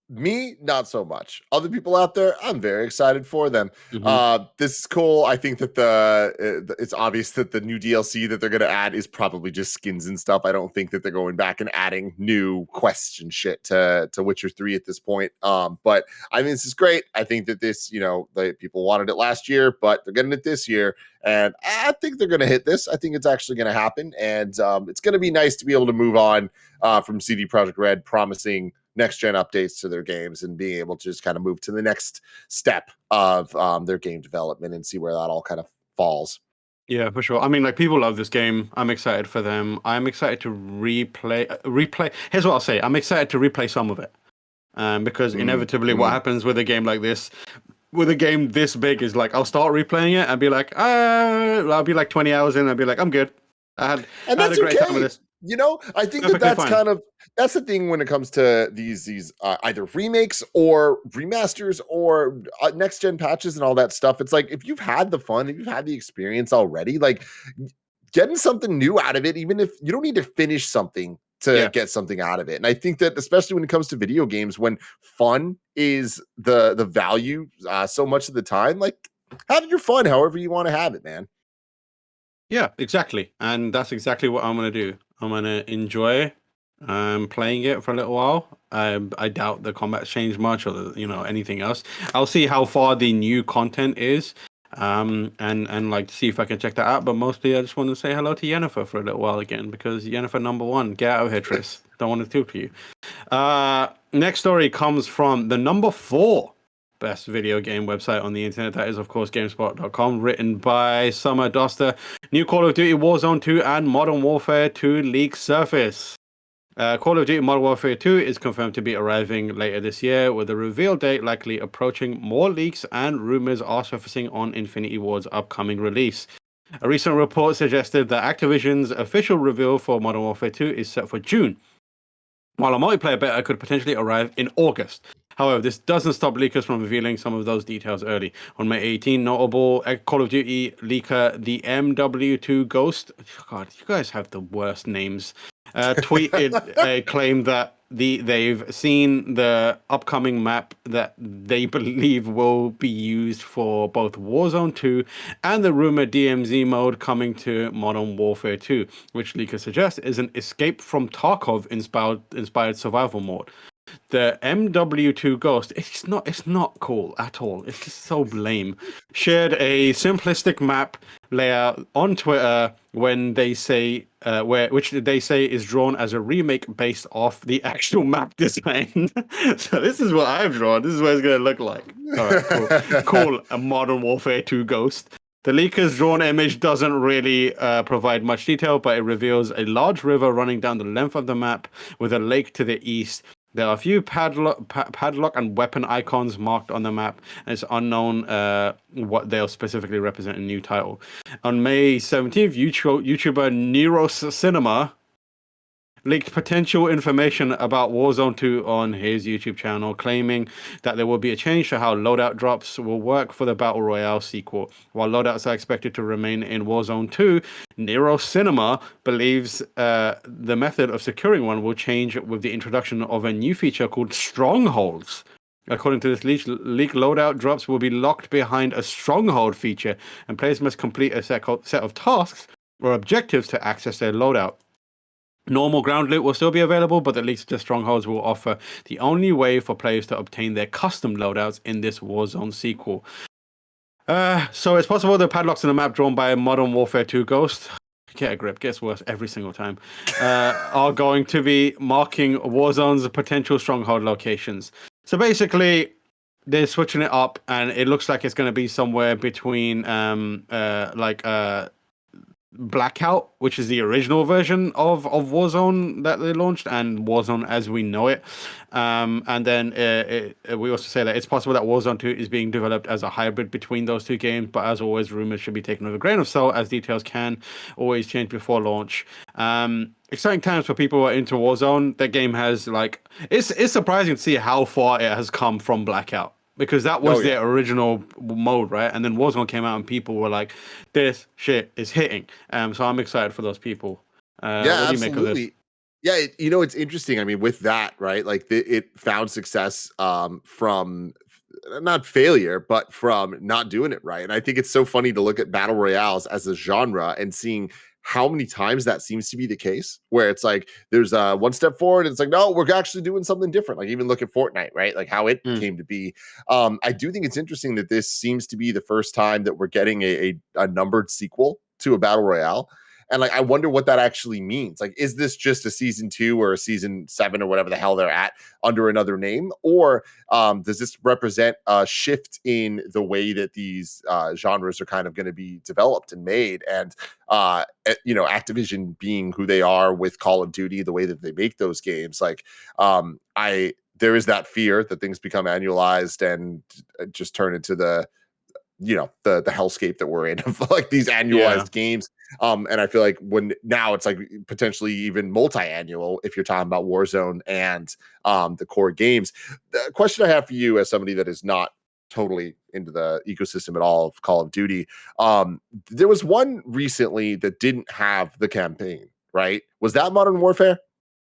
[SPEAKER 2] Me, not so much. Other people out there, I'm very excited for them. This is cool. I think that it's obvious that the new DLC that they're going to add is probably just skins and stuff. I don't think that they're going back and adding new quests and shit to Witcher 3 at this point. But I think this is great. I think that this, people wanted it last year, but they're getting it this year. And I think they're going to hit this. I think it's actually going to happen. And it's going to be nice to be able to move on from CD Projekt Red promising next-gen updates to their games and being able to just kind of move to the next step of their game development and see where that all kind of falls.
[SPEAKER 1] Yeah, for sure. I mean, people love this game. I'm excited for them. I'm excited to replay. Here's what I'll say. I'm excited to replay some of it. Because inevitably what happens with a game like this, with a game this big, is I'll start replaying it and be like, I'll be 20 hours in and I'll be like, I'm good. I had a great time with this.
[SPEAKER 2] I think that's the thing when it comes to these either remakes or remasters or next gen patches and all that stuff. It's if you've had the fun, if you've had the experience already, getting something new out of it, even if you don't need to finish something to get something out of it. And I think that especially when it comes to video games, when fun is the value so much of the time, have your fun however you want to have it, man.
[SPEAKER 1] Yeah, exactly. And that's exactly what I'm going to do. I'm going to enjoy playing it for a little while. I doubt the combat's changed much or anything else. I'll see how far the new content is and see if I can check that out. But mostly I just want to say hello to Yennefer for a little while again, because Yennefer #1, get out of here, Triss. Don't want to talk to you. Next story comes from the #4 best video game website on the internet. That is, of course, GameSpot.com, written by Summer Doster. New Call of Duty Warzone 2 and Modern Warfare 2 leaks surface. Call of Duty Modern Warfare 2 is confirmed to be arriving later this year, with the reveal date likely approaching. More leaks and rumors are surfacing on Infinity Ward's upcoming release. A recent report suggested that Activision's official reveal for Modern Warfare 2 is set for June, while a multiplayer beta could potentially arrive in August. However, this doesn't stop leakers from revealing some of those details early. On May 18, notable Call of Duty leaker, the MW2 Ghost, God, you guys have the worst names, tweeted a claim that they've seen the upcoming map that they believe will be used for both Warzone 2 and the rumored DMZ mode coming to Modern Warfare 2, which leakers suggest is an Escape from Tarkov inspired survival mode. The MW2 Ghost, it's not cool at all. It's just so lame. Shared a simplistic map layout on Twitter when they say which they say is drawn as a remake based off the actual map design. So this is what I've drawn. This is what it's gonna look like. All right, cool. A Modern Warfare 2 Ghost. The leaker's drawn image doesn't really provide much detail, but it reveals a large river running down the length of the map with a lake to the east. There are a few padlock and weapon icons marked on the map, and it's unknown what they'll specifically represent in the new title. On May 17th, YouTuber Neros Cinema leaked potential information about Warzone 2 on his YouTube channel, claiming that there will be a change to how loadout drops will work for the Battle Royale sequel. While loadouts are expected to remain in Warzone 2, Nero Cinema believes the method of securing one will change with the introduction of a new feature called Strongholds. According to this leak, loadout drops will be locked behind a Stronghold feature, and players must complete a set of tasks or objectives to access their loadout. Normal ground loot will still be available, but the Leagues of Strongholds will offer the only way for players to obtain their custom loadouts in this Warzone sequel. So it's possible the padlocks in the map drawn by Modern Warfare 2 Ghost, get a grip, gets worse every single time, are going to be marking Warzone's potential stronghold locations. So basically, they're switching it up, and it looks like it's going to be somewhere between Blackout, which is the original version of Warzone that they launched, and Warzone as we know it. And then we also say that it's possible that Warzone 2 is being developed as a hybrid between those two games, but as always, rumors should be taken with a grain of salt, as details can always change before launch. Exciting times for people who are into Warzone. That game has, like, it's surprising to see how far it has come from Blackout, because that was their original mode, right? And then Warzone came out and people were like, this shit is hitting. So I'm excited for those people.
[SPEAKER 2] Yeah, absolutely. Yeah, it's interesting. I mean, with that, right? Like, it found success from not failure, but from not doing it right. And I think it's so funny to look at battle royales as a genre and seeing how many times that seems to be the case, where it's like there's one step forward and it's like, no, we're actually doing something different. Like, even look at Fortnite, right? Like how it came to be. I do think it's interesting that this seems to be the first time that we're getting a numbered sequel to a battle royale. And like, I wonder what that actually means. Like, is this just a season 2 or a season 7 or whatever the hell they're at under another name? Or does this represent a shift in the way that these genres are kind of going to be developed and made? And, Activision being who they are with Call of Duty, the way that they make those games, like, there is that fear that things become annualized and just turn into the hellscape that we're in of like these annualized games. And I feel like now it's like potentially even multi-annual if you're talking about Warzone and the core games. The question I have for you, as somebody that is not totally into the ecosystem at all of Call of Duty, there was one recently that didn't have the campaign, right? Was that Modern Warfare?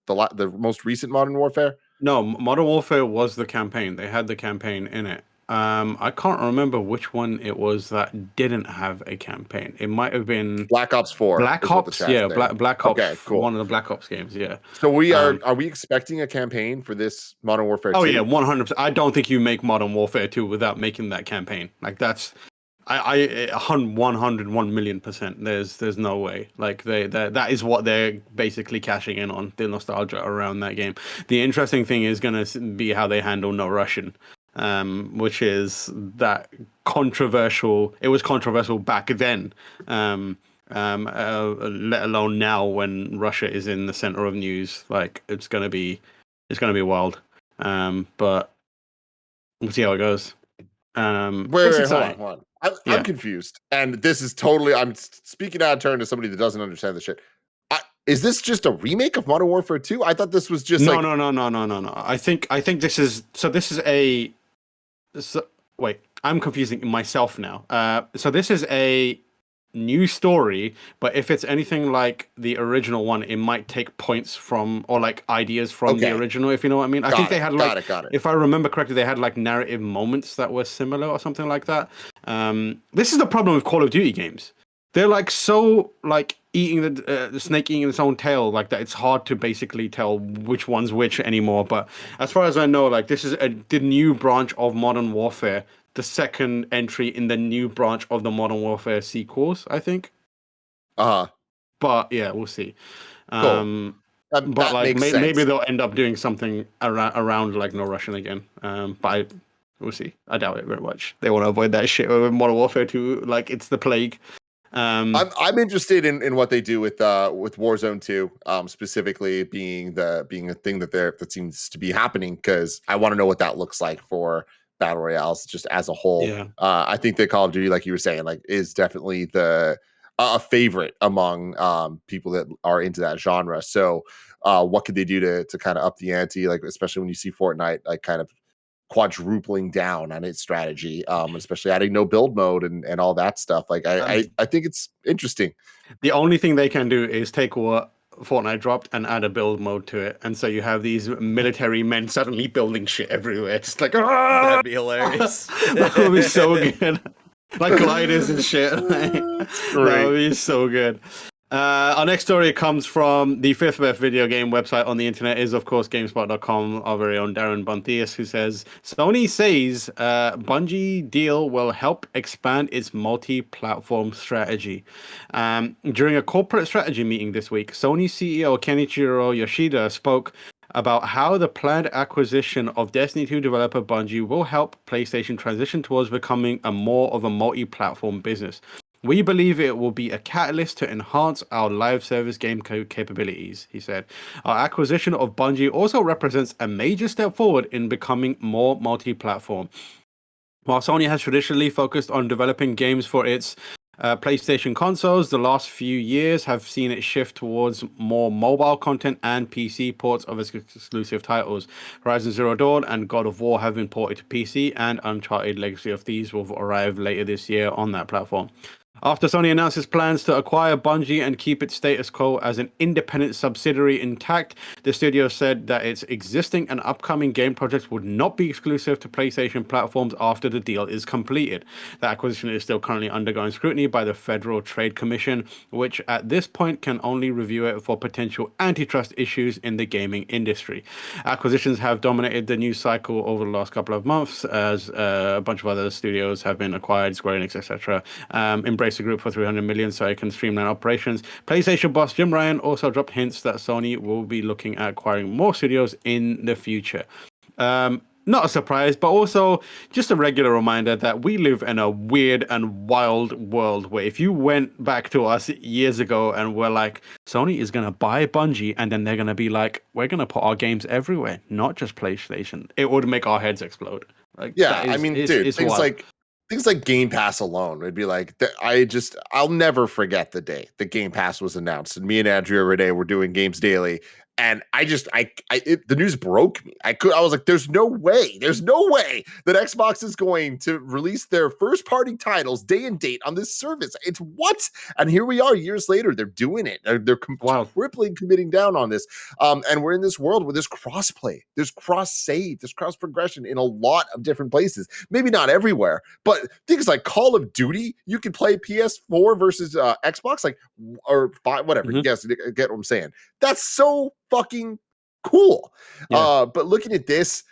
[SPEAKER 2] The most recent Modern Warfare?
[SPEAKER 1] No, Modern Warfare was the campaign. They had the campaign in it. I can't remember which one it was that didn't have a campaign. It might have been
[SPEAKER 2] Black Ops 4.
[SPEAKER 1] Black Ops, yeah, Black Ops. Okay, cool. One of the Black Ops games, yeah.
[SPEAKER 2] So are we expecting a campaign for this Modern Warfare 2?
[SPEAKER 1] Oh yeah, 100%. I don't think you make Modern Warfare 2 without making that campaign. Like, that's 101 million%. There's no way. Like, that is what they're basically cashing in on, the nostalgia around that game. The interesting thing is going to be how they handle No Russian. Which is that controversial. It was controversial back then, let alone now when Russia is in the center of news. Like, it's gonna be wild. But we'll see how it goes.
[SPEAKER 2] Wait, hold on. I'm confused, and this is totally. I'm speaking out of turn to somebody that doesn't understand the shit. Is this just a remake of Modern Warfare 2? I thought this was just
[SPEAKER 1] no. I think this is a. So, wait, I'm confusing myself now. So this is a new story, but if it's anything like the original one, it might take points from, or like ideas from the original, if you know what I mean. I think they had like, if I remember correctly, they had like narrative moments that were similar or something like that. This is the problem with Call of Duty games. They're like so like eating the snake eating its own tail, like that. It's hard to basically tell which one's which anymore. But as far as I know, like, this is the new branch of Modern Warfare, the second entry in the new branch of the Modern Warfare sequels, I think. But yeah, we'll see.
[SPEAKER 2] Cool.
[SPEAKER 1] But like maybe they'll end up doing something around like No Russian again. But we'll see. I doubt it very much. They want to avoid that shit with Modern Warfare 2. Like, it's the plague.
[SPEAKER 2] I'm interested in what they do with Warzone 2, specifically being a thing that seems to be happening, because I want to know what that looks like for battle royales just as a whole.
[SPEAKER 1] Yeah.
[SPEAKER 2] I think that Call of Duty, like you were saying, like, is definitely a favorite among people that are into that genre. So what could they do to kind of up the ante, like, especially when you see Fortnite like kind of quadrupling down on its strategy, especially adding no build mode and all that stuff. Like, I think it's interesting.
[SPEAKER 1] The only thing they can do is take what Fortnite dropped and add a build mode to it, and so you have these military men suddenly building shit everywhere. It's like,
[SPEAKER 3] that'd be hilarious.
[SPEAKER 1] That would be so good. Like gliders and shit. That would be so good. Our next story comes from the fifth best video game website on the internet is, of course, GameSpot.com. Our very own Darren Bontius, who says, Sony says Bungie deal will help expand its multi-platform strategy. During a corporate strategy meeting this week, Sony CEO Kenichiro Yoshida spoke about how the planned acquisition of Destiny 2 developer Bungie will help PlayStation transition towards becoming more of a multi-platform business. We believe it will be a catalyst to enhance our live service game capabilities, he said. Our acquisition of Bungie also represents a major step forward in becoming more multi-platform. While Sony has traditionally focused on developing games for its PlayStation consoles, the last few years have seen it shift towards more mobile content and PC ports of its exclusive titles. Horizon Zero Dawn and God of War have been ported to PC, and Uncharted Legacy of Thieves will arrive later this year on that platform. After Sony announced its plans to acquire Bungie and keep its status quo as an independent subsidiary intact, the studio said that its existing and upcoming game projects would not be exclusive to PlayStation platforms after the deal is completed. The acquisition is still currently undergoing scrutiny by the Federal Trade Commission, which at this point can only review it for potential antitrust issues in the gaming industry. Acquisitions have dominated the news cycle over the last couple of months as a bunch of other studios have been acquired, Square Enix, etc. Embrace the group for $300 million so it can streamline operations. PlayStation boss Jim Ryan also dropped hints that Sony will be looking at acquiring more studios in the future. Not a surprise, but also just a regular reminder that we live in a weird and wild world where if you went back to us years ago and were like, Sony is going to buy Bungie and then they're going to be like, we're going to put our games everywhere, not just PlayStation, it would make our heads explode. Like,
[SPEAKER 2] yeah, I mean, dude, things like Game Pass alone, it'd be like, I'll never forget the day that Game Pass was announced, and me and Andrea Renee were doing Games Daily, and the news broke me. I was like, there's no way that Xbox is going to release their first party titles day and date on this service. It's what? And here we are years later, they're doing it. They're crippling committing down on this. And we're in this world where there's crossplay, there's cross save, there's cross progression in a lot of different places. Maybe not everywhere, but things like Call of Duty, you can play PS4 versus Xbox, like, or whatever.
[SPEAKER 1] Mm-hmm.
[SPEAKER 2] You guys get what I'm saying. That's so fucking cool. Yeah. But looking at this,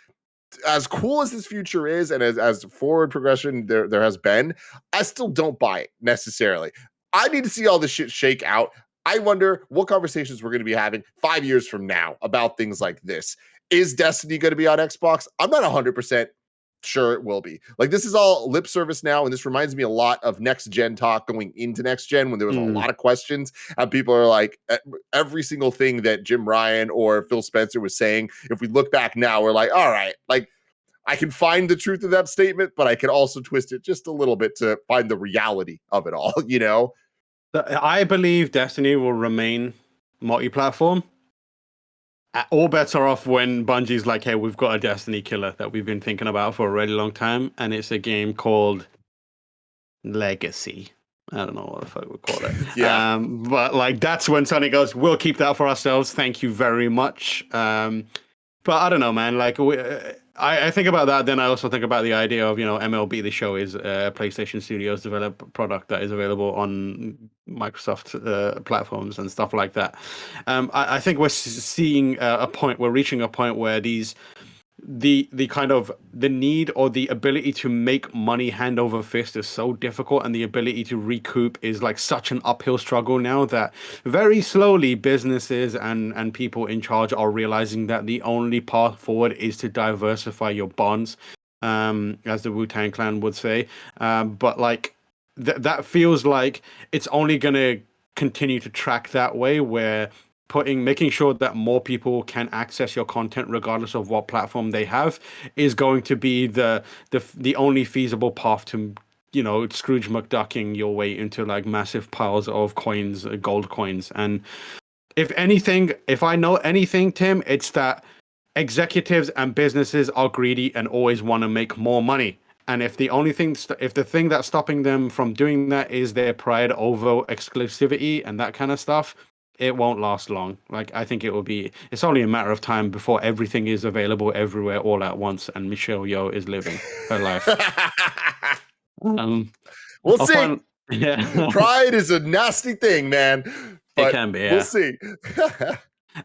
[SPEAKER 2] as cool as this future is, and as forward progression there has been, I still don't buy it necessarily. I need to see all this shit shake out. I wonder what conversations we're going to be having 5 years from now about things like this. Is Destiny going to be on Xbox? I'm not 100% sure it will be. Like, this is all lip service now, and this reminds me a lot of next gen talk going into next gen when there was a lot of questions, and people are like, every single thing that Jim Ryan or Phil Spencer was saying, if we look back now, we're like, all right, like, I can find the truth of that statement, but I can also twist it just a little bit to find the reality of it all, you know?
[SPEAKER 1] I believe Destiny will remain multi-platform. All bets are off when Bungie's like, hey, we've got a Destiny killer that we've been thinking about for a really long time, and it's a game called Legacy. I don't know what the fuck we call it.
[SPEAKER 2] Yeah.
[SPEAKER 1] But like, that's when Sony goes, we'll keep that for ourselves. Thank you very much. But I don't know, man. Like, I think about that. Then I also think about the idea of, MLB The Show is a PlayStation Studios developed product that is available on Microsoft platforms and stuff like that. I think we're seeing we're reaching a point where the kind of the need or the ability to make money hand over fist is so difficult, and the ability to recoup is like such an uphill struggle now that very slowly businesses and people in charge are realizing that the only path forward is to diversify your bonds, as the Wu-Tang Clan would say. But like that feels like it's only going to continue to track that way, where making sure that more people can access your content regardless of what platform they have is going to be the only feasible path to, Scrooge McDucking your way into like massive piles of coins, gold coins. And if I know anything, Tim, it's that executives and businesses are greedy and always want to make more money. And if the thing that's stopping them from doing that is their pride over exclusivity and that kind of stuff, it won't last long. Like, I think it's only a matter of time before everything is available everywhere all at once and Michelle Yeoh is living her life.
[SPEAKER 2] We'll see.
[SPEAKER 1] Yeah.
[SPEAKER 2] Pride is a nasty thing, man. But
[SPEAKER 1] it can be, yeah.
[SPEAKER 2] We'll see.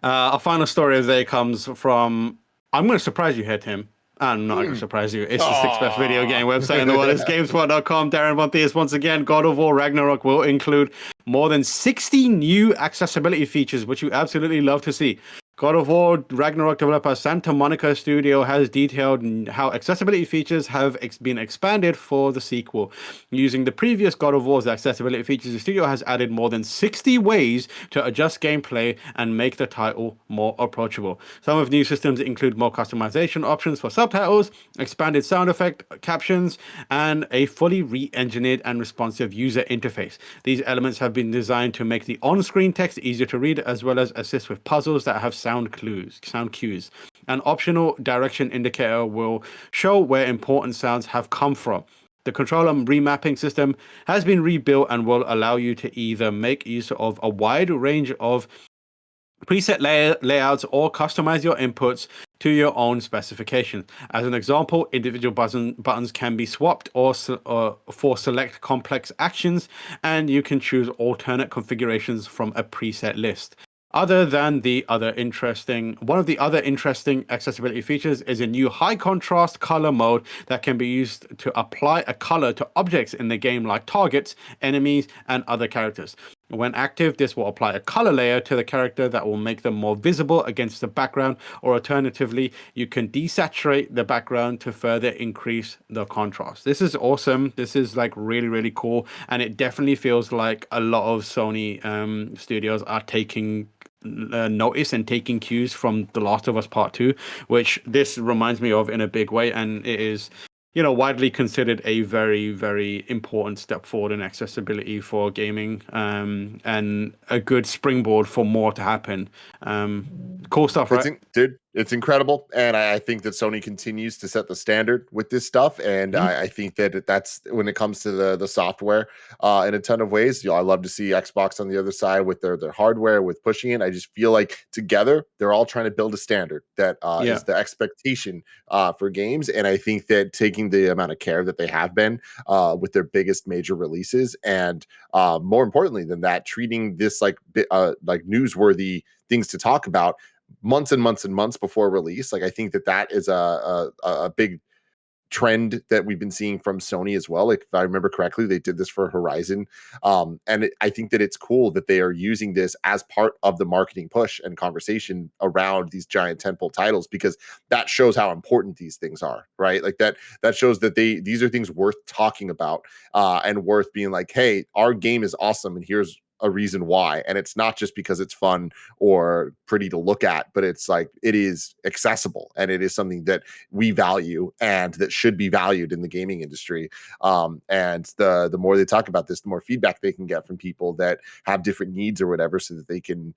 [SPEAKER 1] Our final story of the day comes from, I'm going to surprise you here, Tim. I'm not going to surprise you. It's the sixth best video game website in the world. It's GameSpot.com. Darren Bontius once again. God of War Ragnarok will include more than 60 new accessibility features, which you absolutely love to see. God of War Ragnarok developer Santa Monica Studio has detailed how accessibility features have been expanded for the sequel. Using the previous God of War's accessibility features, the studio has added more than 60 ways to adjust gameplay and make the title more approachable. Some of the new systems include more customization options for subtitles, expanded sound effect captions, and a fully re-engineered and responsive user interface. These elements have been designed to make the on-screen text easier to read, as well as assist with puzzles that have sound cues. An optional direction indicator will show where important sounds have come from. The controller remapping system has been rebuilt and will allow you to either make use of a wide range of preset layouts or customize your inputs to your own specifications. As an example, individual buttons can be swapped or for select complex actions, and you can choose alternate configurations from a preset list. One of the other interesting accessibility features is a new high contrast color mode that can be used to apply a color to objects in the game like targets, enemies, and other characters. When active, this will apply a color layer to the character that will make them more visible against the background, or alternatively, you can desaturate the background to further increase the contrast. This is awesome. This is like really, really cool. And it definitely feels like a lot of Sony studios are taking notice and taking cues from The Last of Us Part 2, which this reminds me of in a big way. And it is, widely considered a very, very important step forward in accessibility for gaming, and a good springboard for more to happen. Cool stuff, right?
[SPEAKER 2] Dude, it's incredible. And I think that Sony continues to set the standard with this stuff. And I think that that's when it comes to the software in a ton of ways. I love to see Xbox on the other side with their hardware, with pushing it. I just feel like together, they're all trying to build a standard that is the expectation for games. And I think that taking the amount of care that they have been with their biggest major releases, and more importantly than that, treating this like newsworthy things to talk about months and months and months before release. Like, I think that is a big trend that we've been seeing from Sony as well. Like, if I remember correctly, they did this for Horizon. I think that it's cool that they are using this as part of the marketing push and conversation around these giant tentpole titles, because that shows how important these things are, right? Like that shows that these are things worth talking about, and worth being like, hey, our game is awesome, and here's a reason why. And it's not just because it's fun or pretty to look at, but it's like, it is accessible, and it is something that we value and that should be valued in the gaming industry. And the more they talk about this, the more feedback they can get from people that have different needs or whatever, so that they can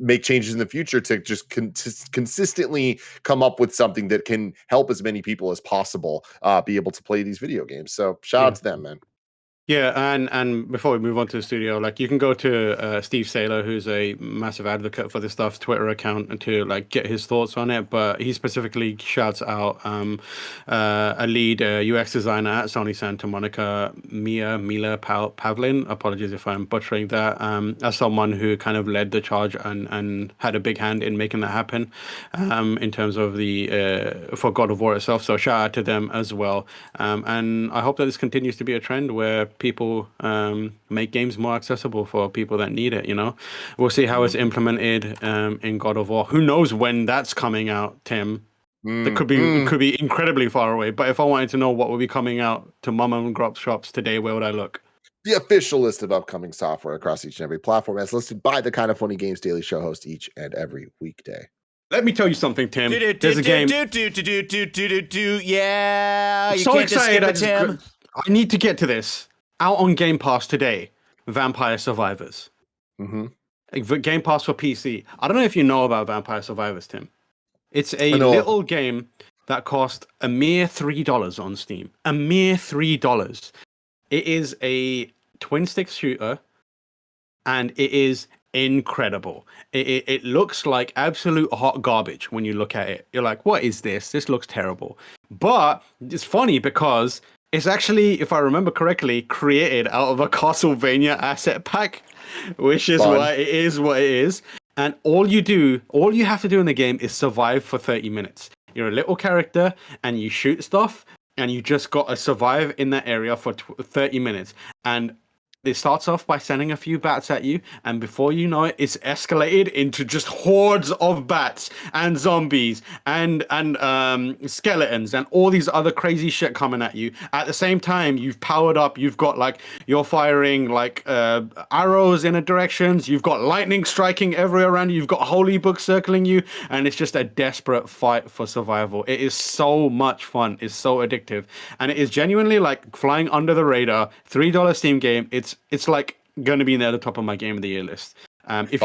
[SPEAKER 2] make changes in the future to just consistently come up with something that can help as many people as possible be able to play these video games. So shout out to them, man.
[SPEAKER 1] Yeah, and before we move on to the studio, like, you can go to Steve Saylor, who's a massive advocate for this stuff, Twitter account, and to like get his thoughts on it. But he specifically shouts out a lead UX designer at Sony Santa Monica, Mila Pavlin. Apologies if I'm butchering that. As someone who kind of led the charge and had a big hand in making that happen, in terms of the for God of War itself. So shout out to them as well. And I hope that this continues to be a trend where people make games more accessible for people that need it. We'll see how it's implemented in God of War. Who knows when that's coming out, Tim? It could be incredibly far away. But if I wanted to know what will be coming out to mom and grop shops today, where would I look?
[SPEAKER 2] The official list of upcoming software across each and every platform, as listed by the Kinda Funny Games Daily Show host each and every weekday.
[SPEAKER 1] Let me tell you something, Tim. There's a game.
[SPEAKER 3] Yeah,
[SPEAKER 1] I'm so excited, Tim. I need to get to this. Out on Game Pass today, Vampire Survivors. Game Pass for PC. I don't know if you know about Vampire Survivors, Tim. It's a little game that cost a mere $3 on Steam. A mere $3. It is a twin-stick shooter, and it is incredible. It looks like absolute hot garbage when you look at it. You're like, what is this? This looks terrible. But it's funny because It's actually, if I remember correctly, created out of a Castlevania asset pack, which is why it is what it is. And all you have to do in the game is survive for 30 minutes. You're a little character and you shoot stuff and you just got to survive in that area for 30 minutes. And it starts off by sending a few bats at you, and before you know it, it's escalated into just hordes of bats and zombies and skeletons and all these other crazy shit coming at you. At the same time, you've powered up. You've got like you're firing like arrows in a directions. You've got lightning striking everywhere around you. You've got holy books circling you, and it's just a desperate fight for survival. It is so much fun. It's so addictive, and it is genuinely like flying under the radar. $3 Steam game. It's like going to be near the top of my game of the year list. If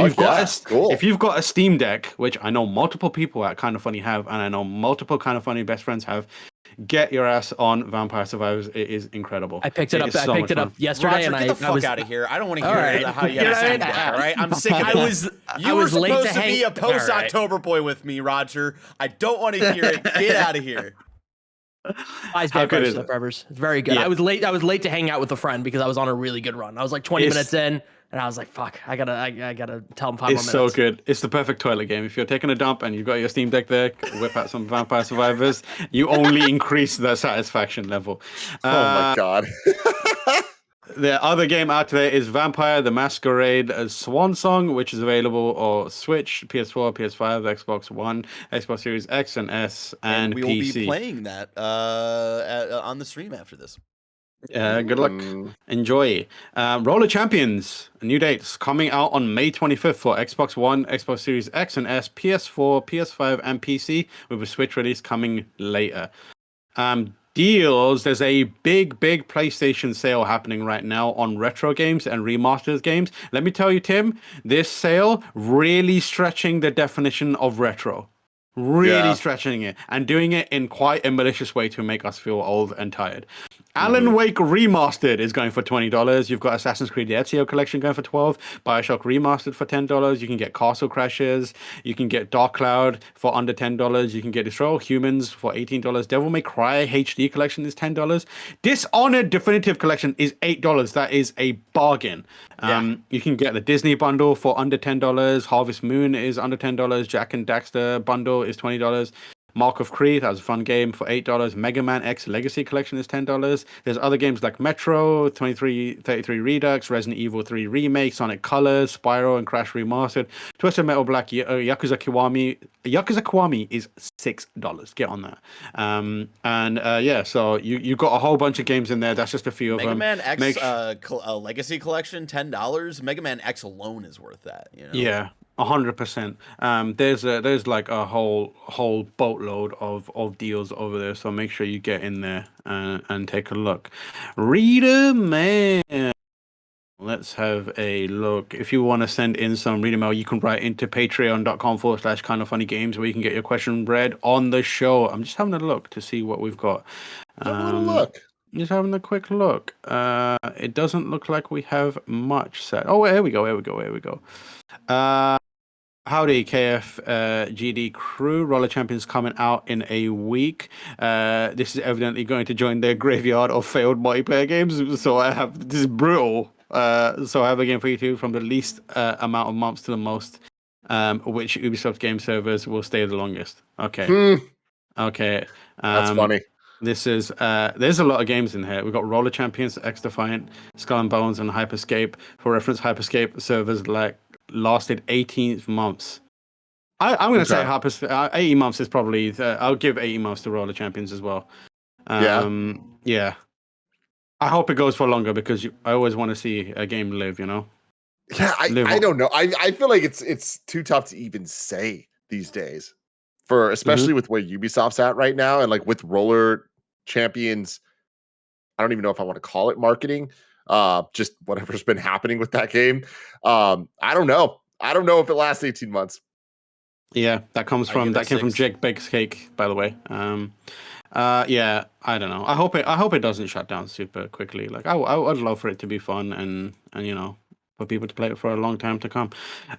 [SPEAKER 1] you've got a Steam Deck, which I know multiple people at Kinda Funny have, and I know multiple Kinda Funny best friends have, get your ass on Vampire Survivors. It is incredible.
[SPEAKER 5] I picked it up. I picked it up yesterday,
[SPEAKER 3] Roger,
[SPEAKER 5] and
[SPEAKER 3] get the fuck out of here. I don't want to hear how you got a Steam Deck. All right, I'm sick of it. You were supposed to be a post-October boy with me, Roger. I don't want to hear it. Get out of here.
[SPEAKER 5] Vampire Survivors. It's very good. Yeah. I was late to hang out with a friend because I was on a really good run. I was like 20 minutes in, and I was like, "Fuck, I gotta tell him 5 more minutes."
[SPEAKER 1] It's so good. It's the perfect toilet game. If you're taking a dump and you've got your Steam Deck there, whip out some Vampire Survivors. You only increase the satisfaction level.
[SPEAKER 2] Oh my god.
[SPEAKER 1] The other game out there is Vampire the Masquerade Swan Song, which is available on Switch, PS4, PS5, Xbox One, Xbox Series X and S, and
[SPEAKER 3] we will
[SPEAKER 1] PC.
[SPEAKER 3] be playing that on the stream after this.
[SPEAKER 1] Good luck. Enjoy. Roller Champions, new dates coming out on May 25th for Xbox One, Xbox Series X and S, PS4, PS5, and PC, with a Switch release coming later. Deals, there's a big PlayStation sale happening right now on retro games and remastered games. Let me tell you, Tim, this sale really stretching the definition of retro. Really stretching it and doing it in quite a malicious way to make us feel old and tired. Alan Wake Remastered is going for $20. You've got Assassin's Creed the Ezio Collection going for $12. BioShock Remastered for $10. You can get Castle Crashers. You can get Dark Cloud for under $10. You can get Destroy All Humans for $18. Devil May Cry HD Collection is $10. Dishonored Definitive Collection is $8. That is a bargain. You can get the Disney bundle for under $10. Harvest Moon is under $10. Jack and Daxter bundle is $20. Mark of Cree, that was a fun game, for $8. Mega Man X Legacy Collection is $10. There's other games like Metro, 2333 Redux, Resident Evil 3 Remake, Sonic Colors, Spyro and Crash Remastered, Twisted Metal Black, Yakuza Kiwami. Yakuza Kiwami is $6. Get on that. So you got a whole bunch of games in there. That's just a few of them.
[SPEAKER 3] Mega Man X Legacy Collection, $10. Mega Man X alone is worth that. You know?
[SPEAKER 1] Yeah. 100%. There's like a whole boatload of deals over there, so make sure you get in there and take a look. Reader mail. Let's have a look. If you want to send in some reader mail, you can write into patreon.com/kindoffunnygames, where you can get your question read on the show. I'm just having a look to see what we've got. Just having a quick look. It doesn't look like we have much set. Oh, here we go. Howdy, KF GD crew. Roller Champions coming out in a week. This is evidently going to join their graveyard of failed multiplayer games. This is brutal. So I have a game for you too, from the least amount of months to the most, which Ubisoft game servers will stay the longest. Okay. Okay.
[SPEAKER 2] That's funny.
[SPEAKER 1] This is there's a lot of games in here. We've got Roller Champions, X Defiant, Skull and Bones, and Hyperscape. For reference, Hyperscape servers lasted 18 months. I'm going to say 18 months is probably. I'll give 18 months to Roller Champions as well. Yeah. I hope it goes for longer because I always want to see a game live. You know.
[SPEAKER 2] Yeah, I don't know. I feel like it's too tough to even say these days, especially with where Ubisoft's at right now, and like with Roller Champions. I don't even know if I want to call it marketing. Just whatever's been happening with that game. I don't know if it lasts 18 months.
[SPEAKER 1] Yeah, that came from JakeBakesCakes, by the way. Yeah, I don't know. I hope it doesn't shut down super quickly. Like I'd love for it to be fun and for people to play it for a long time to come.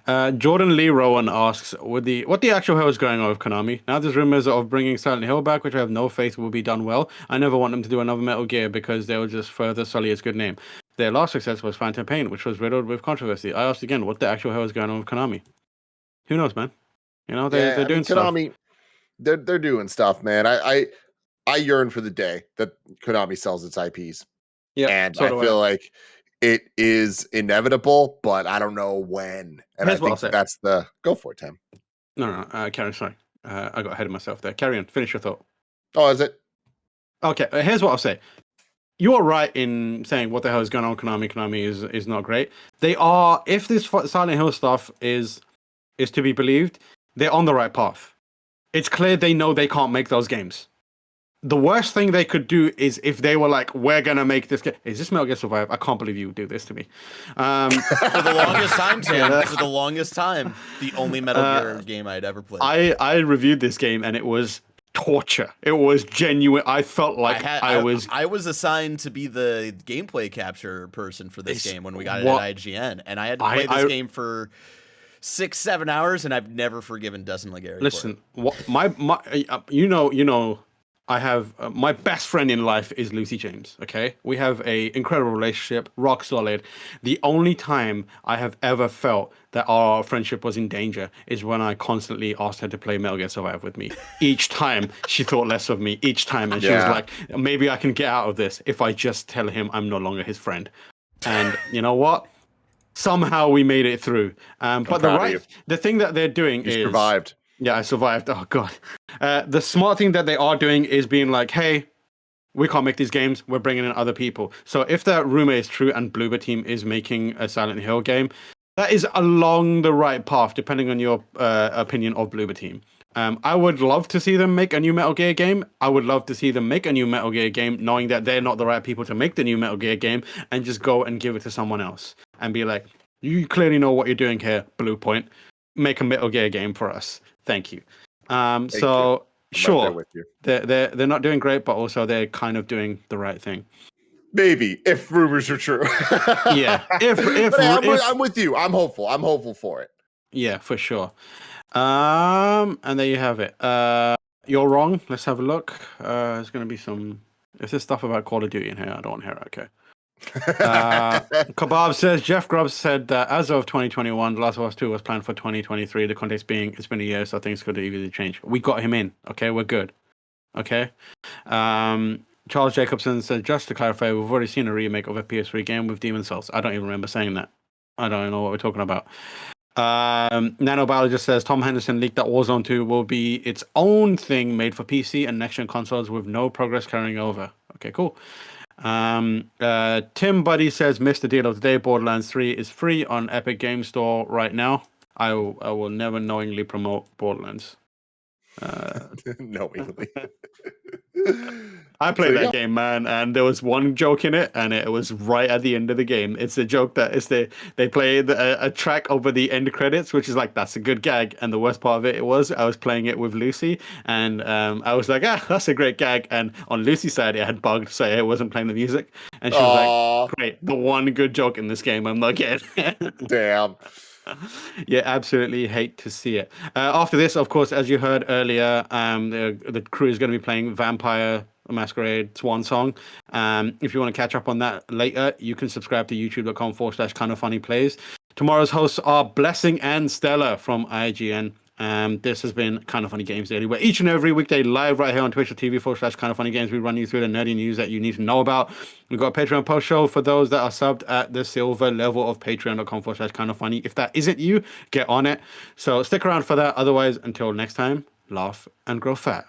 [SPEAKER 1] JordanLeeRowan asks, what the actual hell is going on with Konami? Now there's rumors of bringing Silent Hill back, which I have no faith will be done well. I never want them to do another Metal Gear because they will just further sully its good name. Their last success was Phantom Pain, which was riddled with controversy. I asked again, what the actual hell is going on with Konami? Who knows, man? You know, they're doing
[SPEAKER 2] Konami,
[SPEAKER 1] stuff.
[SPEAKER 2] They're doing stuff, man. I yearn for the day that Konami sells its IPs. Yeah, and I feel like it is inevitable, but I don't know when. And I think that's the go for it, Tim.
[SPEAKER 1] No, Karen, sorry. I got ahead of myself there. Carry on. Finish your thought.
[SPEAKER 2] Oh, is it?
[SPEAKER 1] Okay, here's what I'll say. You're right in saying what the hell is going on. Konami is not great. They are, if this Silent Hill stuff is to be believed, they're on the right path. It's clear they know they can't make those games. The worst thing they could do is if they were like, we're going to make this game. Is this Metal Gear Survive? I can't believe you would do this to me.
[SPEAKER 3] For the longest time, Tim. For the longest time. The only Metal Gear game I'd ever played.
[SPEAKER 1] I reviewed this game and it was torture. It was genuine. I felt like I
[SPEAKER 3] was assigned to be the gameplay capture person for this game when we got it at IGN. And I had to play this game for 6-7 hours, and I've never forgiven Dustin Legary.
[SPEAKER 1] Listen, you know, I have my best friend in life is Lucy James. Okay, we have a incredible relationship, rock solid. The only time I have ever felt that our friendship was in danger is when I constantly asked her to play Metal Gear Survive with me. Each time she thought less of me. Each time, and she was like, "Maybe I can get out of this if I just tell him I'm no longer his friend." And you know what? Somehow we made it through. But the thing that they're doing is
[SPEAKER 2] survived.
[SPEAKER 1] Yeah, I survived. Oh, God. The smart thing that they are doing is being like, hey, we can't make these games. We're bringing in other people. So if that rumor is true and Bloober Team is making a Silent Hill game, that is along the right path, depending on your opinion of Bloober Team. I would love to see them make a new Metal Gear game. I would love to see them make a new Metal Gear game, knowing that they're not the right people to make the new Metal Gear game, and just go and give it to someone else and be like, you clearly know what you're doing here, Blue Point. Make a Metal Gear game for us. Thank you. So sure, they're not doing great, but also they're kind of doing the right thing.
[SPEAKER 2] Maybe if rumors are true.
[SPEAKER 1] Yeah,
[SPEAKER 2] I'm with you. I'm hopeful. I'm hopeful for it.
[SPEAKER 1] Yeah, for sure. And there you have it. You're wrong. Let's have a look. There's going to be some. If there's stuff about Call of Duty in here, I don't want to hear it. Okay. Kebab says Jeff Grubb said that as of 2021, The Last of Us 2 was planned for 2023. The context being it's been a year, so things could easily change. We got him in. Okay, we're good. Okay. Charles Jacobson said, just to clarify, we've already seen a remake of a PS3 game with Demon's Souls. I don't even remember saying that. I don't know what we're talking about. Nanobiologist says Tom Henderson leaked that Warzone 2 will be its own thing made for PC and next-gen consoles with no progress carrying over. Okay, cool. Tim Buddy says missed the deal of the day. Borderlands 3 is free on Epic Game Store right now. I will never knowingly promote Borderlands.
[SPEAKER 2] Knowingly.
[SPEAKER 1] I played that game, man, and there was one joke in it, and it was right at the end of the game. It's a joke that they play a track over the end credits, which is like, that's a good gag. And the worst part of it was I was playing it with Lucy, and I was like, that's a great gag. And on Lucy's side, it had bugged, so it wasn't playing the music. And she was like, great, the one good joke in this game I'm not getting.
[SPEAKER 2] Damn.
[SPEAKER 1] Yeah, absolutely hate to see it. After this, of course, as you heard earlier, the crew is going to be playing Vampire Masquerade Swan Song. If you want to catch up on that later, you can subscribe to youtube.com/kindafunnyplays. Tomorrow's hosts are Blessing and Stella from IGN. This has been Kinda Funny Games Daily, where each and every weekday live right here on twitch.tv/kindafunnygames, we run you through the nerdy news that you need to know about. We've got a Patreon post show for those that are subbed at the silver level of patreon.com/kindafunny. If that isn't you, get on it. So stick around for that. Otherwise, until next time, laugh and grow fat.